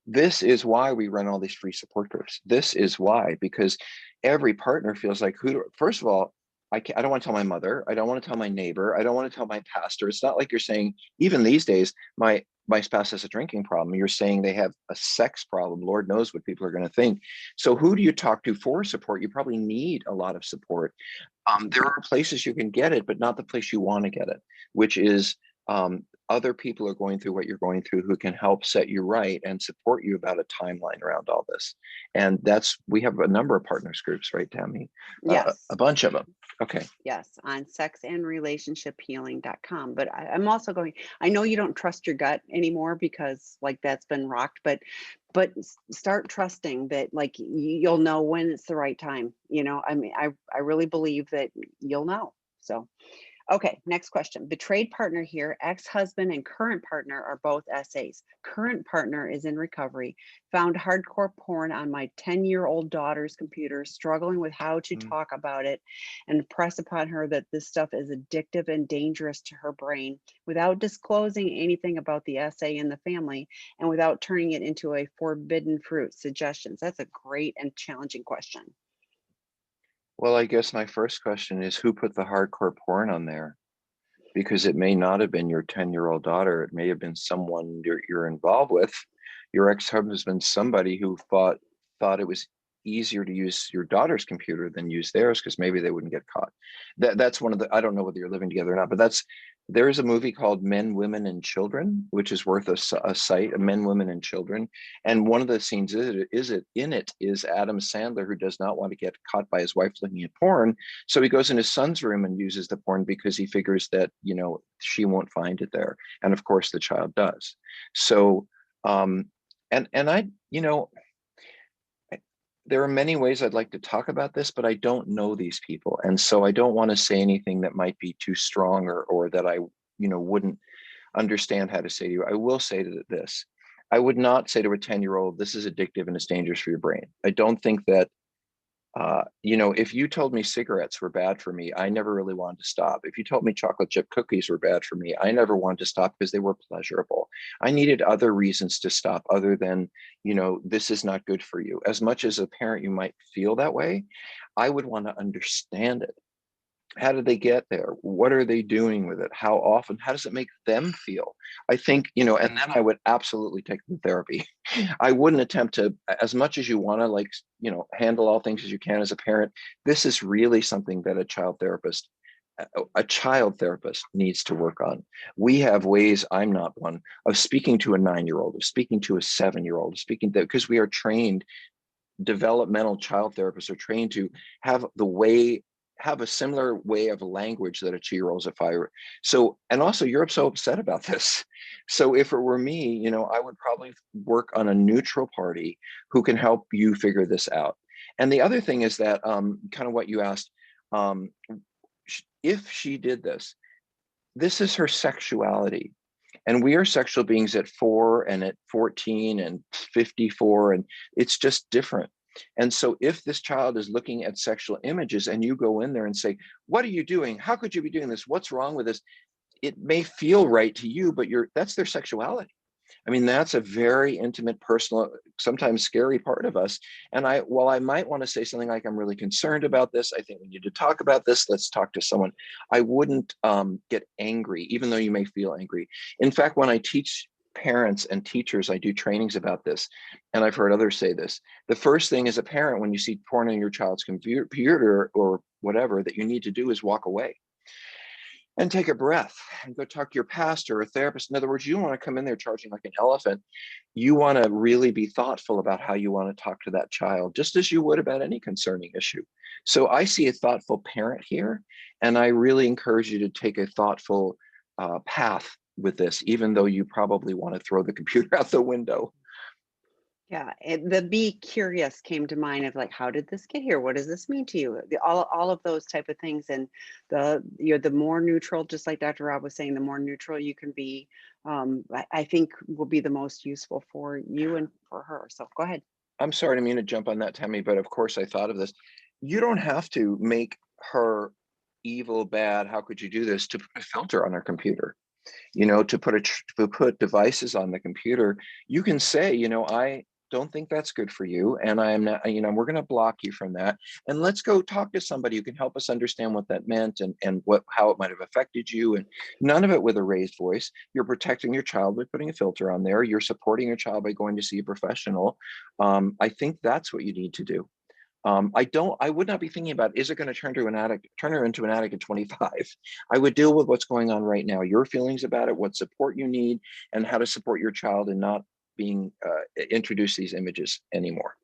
This is why we run all these free support groups. This is why, because every partner feels like, first of all, I don't want to tell my mother. I don't want to tell my neighbor. I don't want to tell my pastor. It's not like you're saying, even these days, my spouse has a drinking problem. You're saying they have a sex problem. Lord knows what people are going to think. So who do you talk to for support? You probably need a lot of support. There are places you can get it, but not the place you want to get it, which is other people are going through what you're going through who can help set you right and support you about a timeline around all this. And we have a number of partners groups, right, Tammy? A Yes. bunch of them. Okay. Yes, on sexandrelationshiphealing.com. But I'm also going, I know you don't trust your gut anymore because like that's been rocked, but start trusting that like you'll know when it's the right time. I mean, I really believe that you'll know. So okay, next question. Betrayed partner here. Ex-husband and current partner are both SAs. Current partner is in recovery. Found hardcore porn on my 10-year-old daughter's computer, struggling with how to Mm. talk about it and press upon her that this stuff is addictive and dangerous to her brain without disclosing anything about the SA in the family and without turning it into a forbidden fruit. Suggestions. That's a great and challenging question. Well, I guess my first question is who put the hardcore porn on there? Because it may not have been your 10-year-old daughter. It may have been someone you're involved with. Your ex-husband, somebody who thought it was easier to use your daughter's computer than use theirs because maybe they wouldn't get caught. That's one of the, I don't know whether you're living together or not, but There is a movie called Men, Women, and Children, which is worth a sight, Men, Women, and Children. And one of the scenes in it is Adam Sandler, who does not want to get caught by his wife looking at porn. So he goes in his son's room and uses the porn because he figures that, she won't find it there. And of course the child does. So, and I, there are many ways I'd like to talk about this, but I don't know these people. And so I don't want to say anything that might be too strong or that I, wouldn't understand how to say to you. I will say this. I would not say to a 10-year-old, this is addictive and it's dangerous for your brain. I don't think that if you told me cigarettes were bad for me, I never really wanted to stop. If you told me chocolate chip cookies were bad for me, I never wanted to stop because they were pleasurable. I needed other reasons to stop other than, this is not good for you. As much as a parent, you might feel that way, I would want to understand it. How did they get there? What are they doing with it? How often? How does it make them feel? I think, and then I would absolutely take the therapy. I wouldn't attempt to, as much as you want to handle all things as you can as a parent. This is really something that a child therapist needs to work on. We have ways, I'm not one, of speaking to a 9-year-old, of speaking to a 7-year-old, because we are trained, developmental child therapists are trained to have a similar way of language that a 2-year-old is. So, and also you're so upset about this. So if it were me, I would probably work on a neutral party who can help you figure this out. And the other thing is that kind of what you asked, if she did this is her sexuality. And we are sexual beings at 4 and at 14 and 54, and it's just different. And so if this child is looking at sexual images and you go in there and say, what are you doing? How could you be doing this? What's wrong with this? It may feel right to you, but that's their sexuality. I mean, that's a very intimate, personal, sometimes scary part of us. And while I might want to say something like, I'm really concerned about this, I think we need to talk about this, let's talk to someone, I wouldn't get angry, even though you may feel angry. In fact, when I teach parents and teachers, I do trainings about this, and I've heard others say this. The first thing as a parent, when you see porn on your child's computer or whatever, that you need to do is walk away and take a breath and go talk to your pastor or a therapist. In other words, you want to come in there charging like an elephant. You want to really be thoughtful about how you want to talk to that child, just as you would about any concerning issue. So I see a thoughtful parent here, and I really encourage you to take a thoughtful path with this, even though you probably want to throw the computer out the window. Yeah, the be curious came to mind of like, how did this get here? What does this mean to you? All of those type of things, and the more neutral, just like Dr. Rob was saying, the more neutral you can be, I think will be the most useful for you and for her. So go ahead. I'm sorry, I didn't mean to jump on that, Tammy, but of course I thought of this. You don't have to make her evil, bad. How could you do this? To put a filter on her computer, to put devices on the computer. You can say, I don't think that's good for you, and I am not, we're going to block you from that, and let's go talk to somebody who can help us understand what that meant and how it might have affected you. And none of it with a raised voice. You're protecting your child by putting a filter on there. You're supporting your child by going to see a professional. I think that's what you need to do. I would not be thinking about, is it going to turn her into an addict at 25? I would deal with what's going on right now, your feelings about it, what support you need, and how to support your child in not being introduced these images anymore.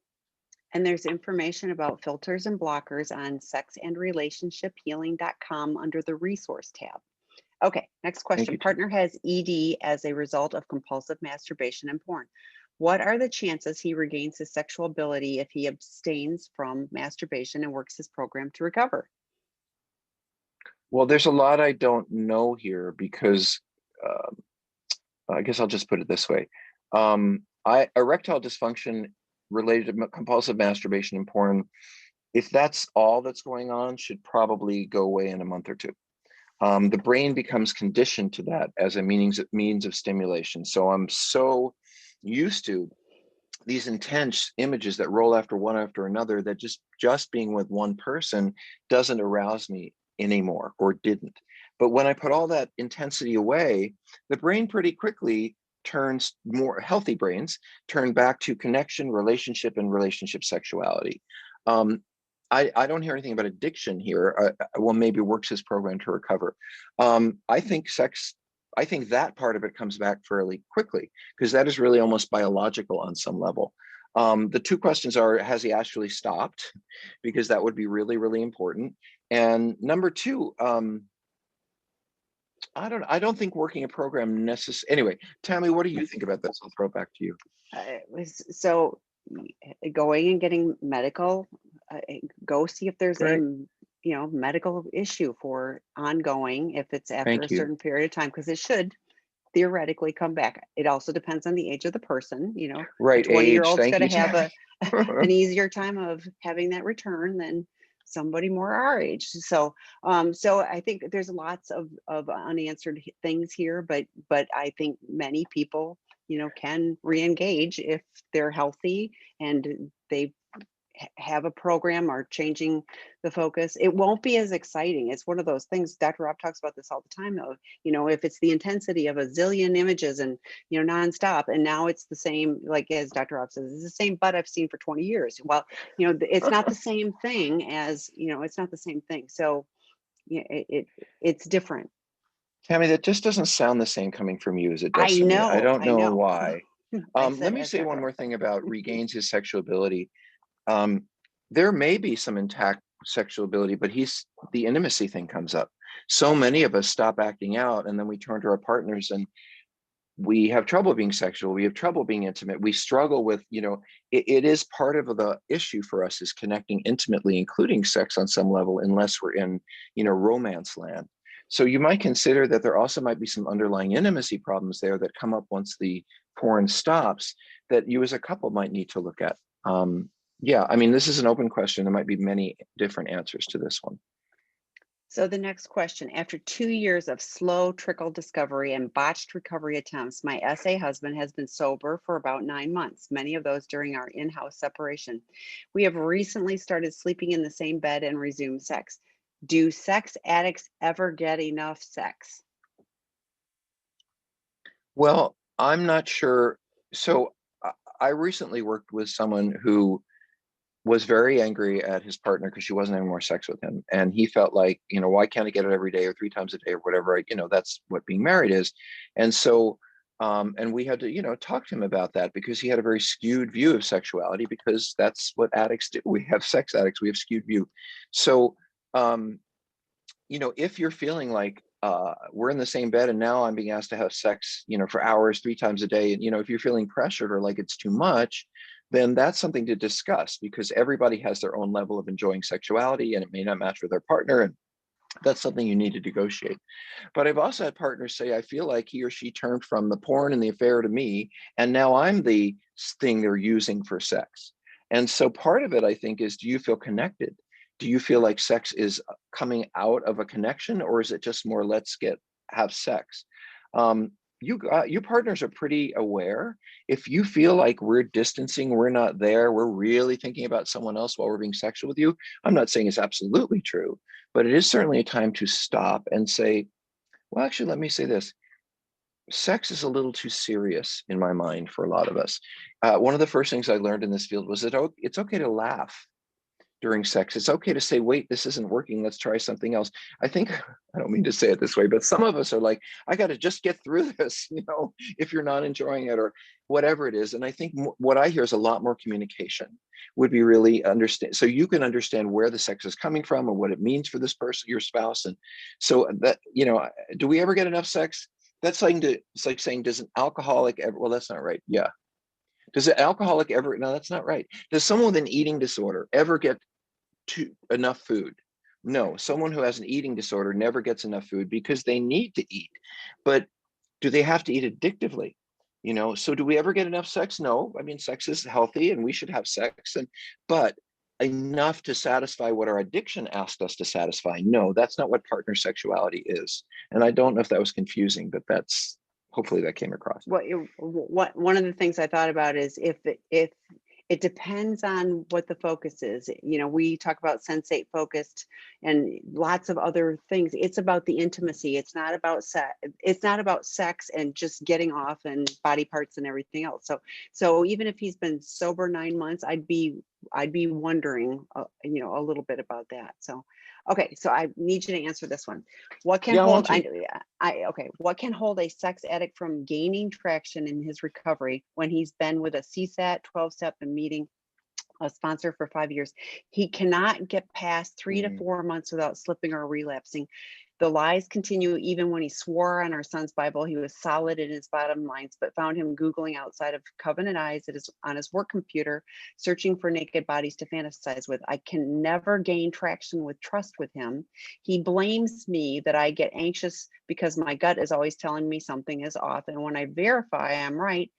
And there's information about filters and blockers on sexandrelationshiphealing.com under the resource tab. Okay, next Thank question. you. Partner has ED as a result of compulsive masturbation and porn. What are the chances he regains his sexual ability if he abstains from masturbation and works his program to recover? Well, there's a lot I don't know here because I guess I'll just put it this way. Erectile dysfunction related to compulsive masturbation and porn, if that's all that's going on, should probably go away in a month or two. The brain becomes conditioned to that as a means of stimulation. So I'm so used to these intense images that roll after one after another that just being with one person doesn't arouse me anymore, or didn't. But when I put all that intensity away, the brain pretty quickly turns, more healthy brains turn back to connection, relationship, and relationship sexuality. I don't hear anything about addiction here. Well, maybe works his program to recover. I think sex, I think that part of it comes back fairly quickly because that is really almost biological on some level. The two questions are, has he actually stopped? Because that would be really, really important. And number two, I don't think working a program necessary. Anyway, Tammy, what do you think about this? I'll throw it back to you. So going and getting medical, go see if there's Right. a medical issue for ongoing, if it's after a Thank you. certain period of time, because it should theoretically come back. It also depends on the age of the person. A Right. 20 year Age. old's Thank going you, to have Tammy. an easier time of having that return than somebody more our age. So I think there's lots of unanswered things here, but I think many people can re-engage if they're healthy and they have a program or changing the focus. It won't be as exciting. It's one of those things. Dr. Rob talks about this all the time, though. If it's the intensity of a zillion images and nonstop, and now it's the same, like as Dr. Rob says, it's the same butt I've seen for 20 years. Well, it's not the same thing as it's not the same thing. So yeah, it's different. Tammy, that just doesn't sound the same coming from you as it does from me. I don't I know know. why. I Let said me as say Dr. one Rob. more thing about regains his sexual ability. Um, there may be some intact sexual ability, but the intimacy thing comes up. So many of us stop acting out and then we turn to our partners and we have trouble being sexual. We have trouble being intimate. We struggle with, it is part of the issue for us is connecting intimately, including sex on some level, unless we're in, romance land. So you might consider that there also might be some underlying intimacy problems there that come up once the porn stops that you as a couple might need to look at. Yeah, I mean, this is an open question. There might be many different answers to this one. So the next question, after 2 years of slow trickle discovery and botched recovery attempts, my SA husband has been sober for about 9 months, many of those during our in-house separation. We have recently started sleeping in the same bed and resumed sex. Do sex addicts ever get enough sex? Well, I'm not sure. So I recently worked with someone who was very angry at his partner because she wasn't having more sex with him. And he felt like, why can't I get it every day or 3 times a day or whatever? That's what being married is. And so, and we had to, talk to him about that because he had a very skewed view of sexuality because that's what addicts do. We have sex addicts, we have skewed view. So, if you're feeling like we're in the same bed and now I'm being asked to have sex, for hours, 3 times a day, and if you're feeling pressured or like it's too much, then that's something to discuss because everybody has their own level of enjoying sexuality and it may not match with their partner. And that's something you need to negotiate. But I've also had partners say, I feel like he or she turned from the porn and the affair to me, and now I'm the thing they're using for sex. And so part of it, I think, is do you feel connected? Do you feel like sex is coming out of a connection, or is it just more let's have sex? You partners are pretty aware. If you feel like we're distancing, we're not there, we're really thinking about someone else while we're being sexual with you. I'm not saying it's absolutely true, but it is certainly a time to stop and say, well, actually, let me say this. Sex is a little too serious in my mind for a lot of us. One of the first things I learned in this field was that it's okay to laugh during sex. It's okay to say, wait, this isn't working. Let's try something else. I think, I don't mean to say it this way, but some of us are like, I got to just get through this, if you're not enjoying it or whatever it is. And I think what I hear is a lot more communication would be really understand. So you can understand where the sex is coming from and what it means for this person, your spouse. And so that, do we ever get enough sex? It's like saying, does an alcoholic ever, well, that's not right. Yeah. Does an alcoholic ever, no, that's not right. Does someone with an eating disorder ever get enough food? No, someone who has an eating disorder never gets enough food because they need to eat. But do they have to eat addictively? So do we ever get enough sex? No. I mean, sex is healthy and we should have sex, but enough to satisfy what our addiction asked us to satisfy. No, that's not what partner sexuality is. And I don't know if that was confusing, but hopefully that came across. What one of the things I thought about is if it depends on what the focus is. We talk about sensate focused and lots of other things. It's about the intimacy. It's not about sex. It's not about sex and just getting off and body parts and everything else. So even if he's been sober 9 months, I'd be I'd be wondering, a little bit about that. So, okay, so I need you to answer this one. What can Yeah, I want hold, to. okay, what can hold a sex addict from gaining traction in his recovery when he's been with a CSAT, 12-step, and meeting a sponsor for 5 years? He cannot get past 3 to 4 months without slipping or relapsing. The lies continue even when he swore on our son's Bible. He was solid in his bottom lines, but found him Googling outside of Covenant Eyes on his work computer, searching for naked bodies to fantasize with. I can never gain traction with trust with him. He blames me that I get anxious because my gut is always telling me something is off. And when I verify I'm right,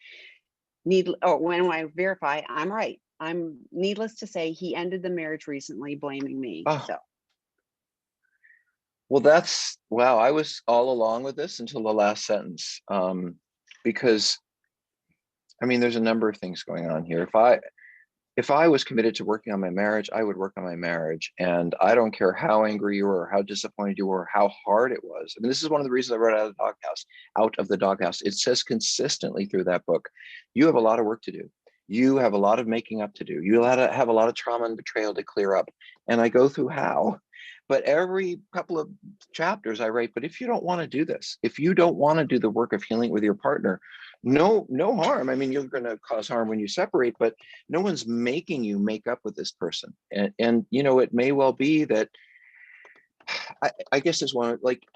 when I verify I'm right, I'm needless to say, he ended the marriage recently, blaming me. Oh, So well, wow. I was all along with this until the last sentence, because I mean, there's a number of things going on here. If I was committed to working on my marriage, I would work on my marriage. And I don't care how angry you were, or how disappointed you were, how hard it was. I mean, this is one of the reasons I wrote Out of the Doghouse. It says consistently through that book, you have a lot of work to do. You have a lot of making up to do. You have a lot of trauma and betrayal to clear up. And I go through how. But every couple of chapters I write, but if you don't want to do this, if you don't want to do the work of healing with your partner, no harm. I mean, you're going to cause harm when you separate, but no one's making you make up with this person. And it may well be that I guess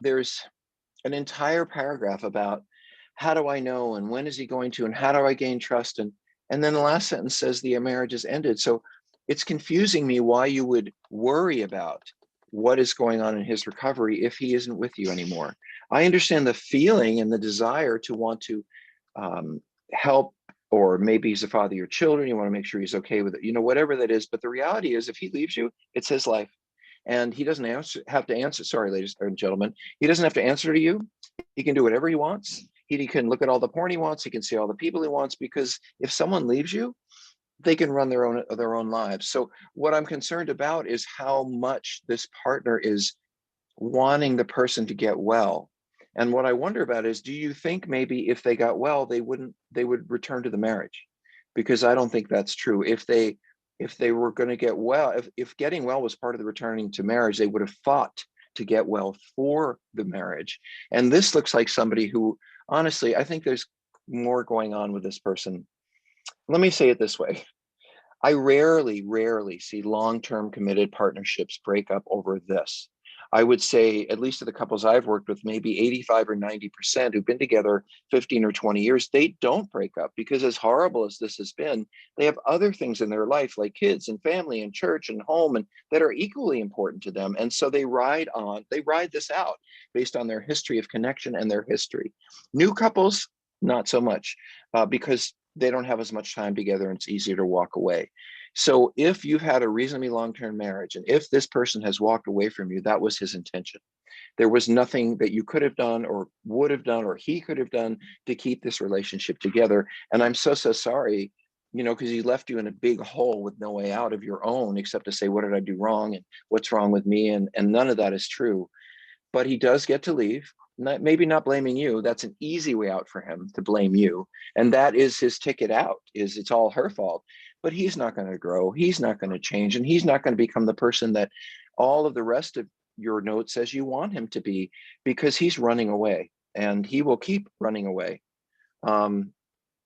there's an entire paragraph about how do I know, and when is he going to, and how do I gain trust, and then the last sentence says the marriage is ended. So it's confusing me why you would worry about what is going on in his recovery if he isn't with you anymore. I understand the feeling and the desire to want to help, or maybe he's the father of your children. You want to make sure he's okay with it, whatever that is. But the reality is, if he leaves you, it's his life. And he doesn't have to answer. Sorry, ladies and gentlemen. He doesn't have to answer to you. He can do whatever he wants. He can look at all the porn he wants. He can see all the people he wants, because if someone leaves you, they can run their own lives. So what I'm concerned about is how much this partner is wanting the person to get well. And what I wonder about is, do you think maybe if they got well, they would return to the marriage? Because I don't think that's true. If they were going to get well, if getting well was part of the returning to marriage, they would have fought to get well for the marriage. And this looks like somebody who, honestly, I think there's more going on with this person. Let me say it this way. I rarely see long-term committed partnerships break up over this. I would say, at least of the couples I've worked with, maybe 85 or 90% who've been together 15 or 20 years, they don't break up, because as horrible as this has been, they have other things in their life, like kids and family and church and home, and that are equally important to them. And so they ride this out based on their history of connection and their history. New couples, not so much, because they don't have as much time together and it's easier to walk away. So if you've had a reasonably long-term marriage, and if this person has walked away from you, that was his intention. There was nothing that you could have done or would have done or he could have done to keep this relationship together. And I'm so sorry, because he left you in a big hole with no way out of your own, except to say, what did I do wrong? And what's wrong with me? And none of that is true. But he does get to leave. Maybe not blaming you. That's an easy way out for him, to blame you. And that is his ticket out, is it's all her fault. But he's not going to grow. He's not going to change. And he's not going to become the person that all of the rest of your note says you want him to be, because he's running away, and he will keep running away.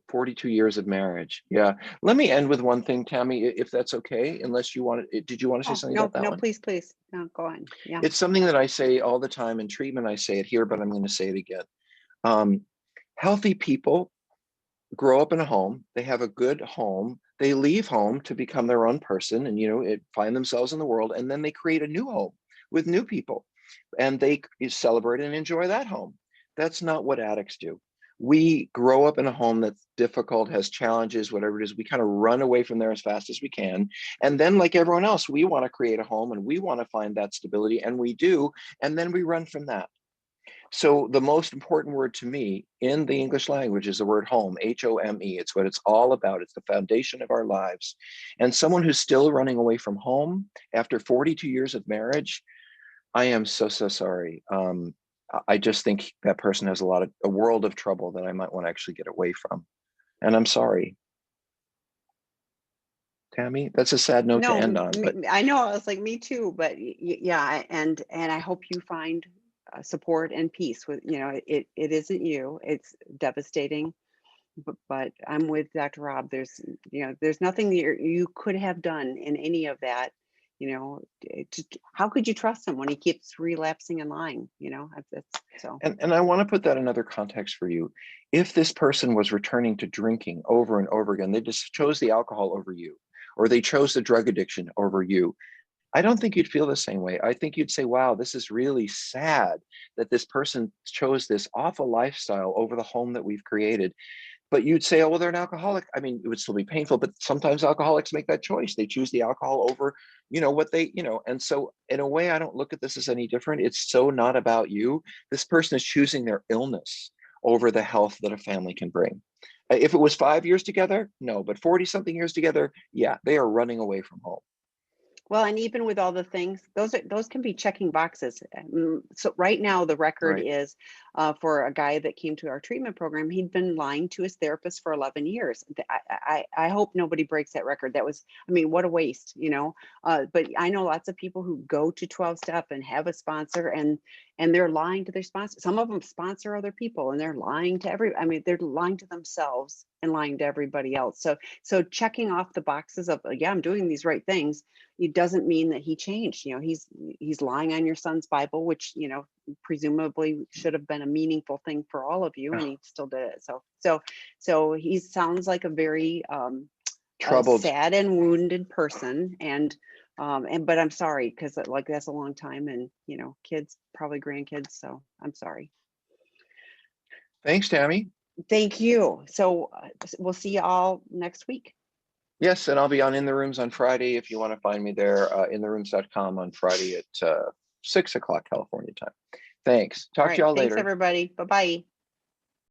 42 years of marriage. Yeah. Let me end with one thing, Tammy, if that's okay, unless you wanted, did you want to say oh, something no, about that no, one? please, no, go on. Yeah. It's something that I say all the time in treatment. I say it here, but I'm going to say it again. Healthy people grow up in a home. They have a good home. They leave home to become their own person and, find themselves in the world. And then they create a new home with new people, and they celebrate and enjoy that home. That's not what addicts do. We grow up in a home that's difficult, has challenges, whatever it is. We kind of run away from there as fast as we can. And then, like everyone else, we want to create a home and we want to find that stability, and we do. And then we run from that. So the most important word to me in the English language is the word home, Home. It's what it's all about. It's the foundation of our lives. And someone who's still running away from home after 42 years of marriage, I am so sorry. I just think that person has a world of trouble that I might want to actually get away from. And I'm sorry. Tammy. That's a sad note to No, end on, but I know, I was like, me too, but yeah, and I hope you find support and peace with, it isn't you, it's devastating. But I'm with Dr. Rob. There's nothing that you could have done in any of that. How could you trust him when he keeps relapsing and lying? So. and I want to put that in another context for you. If this person was returning to drinking over and over again, they just chose the alcohol over you, or they chose the drug addiction over you, I don't think you'd feel the same way. I think you'd say, wow, this is really sad that this person chose this awful lifestyle over the home that we've created. But you'd say, oh, well, they're an alcoholic. I mean, it would still be painful, but sometimes alcoholics make that choice. They choose the alcohol over, what they, and so in a way, I don't look at this as any different. It's so not about you. This person is choosing their illness over the health that a family can bring. If it was 5 years together, no, but 40 something years together, yeah, they are running away from home. Well, and even with all the things, those can be checking boxes. So right now, the record Right. is for a guy that came to our treatment program. He'd been lying to his therapist for 11 years. I hope nobody breaks that record. I mean, what a waste, But I know lots of people who go to 12-step and have a sponsor, and they're lying to their sponsor. Some of them sponsor other people, and they're lying to I mean, they're lying to themselves and lying to everybody else. So checking off the boxes of, yeah, I'm doing these right things. It doesn't mean that he changed. He's lying on your son's Bible, which, presumably should have been a meaningful thing for all of you, and he still did it. So he sounds like a very Troubled. sad and wounded person. But I'm sorry, because like that's a long time, and kids, probably grandkids. So I'm sorry. Thanks, Tammy. Thank you. So we'll see you all next week. Yes, and I'll be on In the Rooms on Friday. If you want to find me there, intherooms.com on Friday at 6 o'clock California time. Thanks. All Talk to right. y'all Thanks, later. everybody. Bye-bye.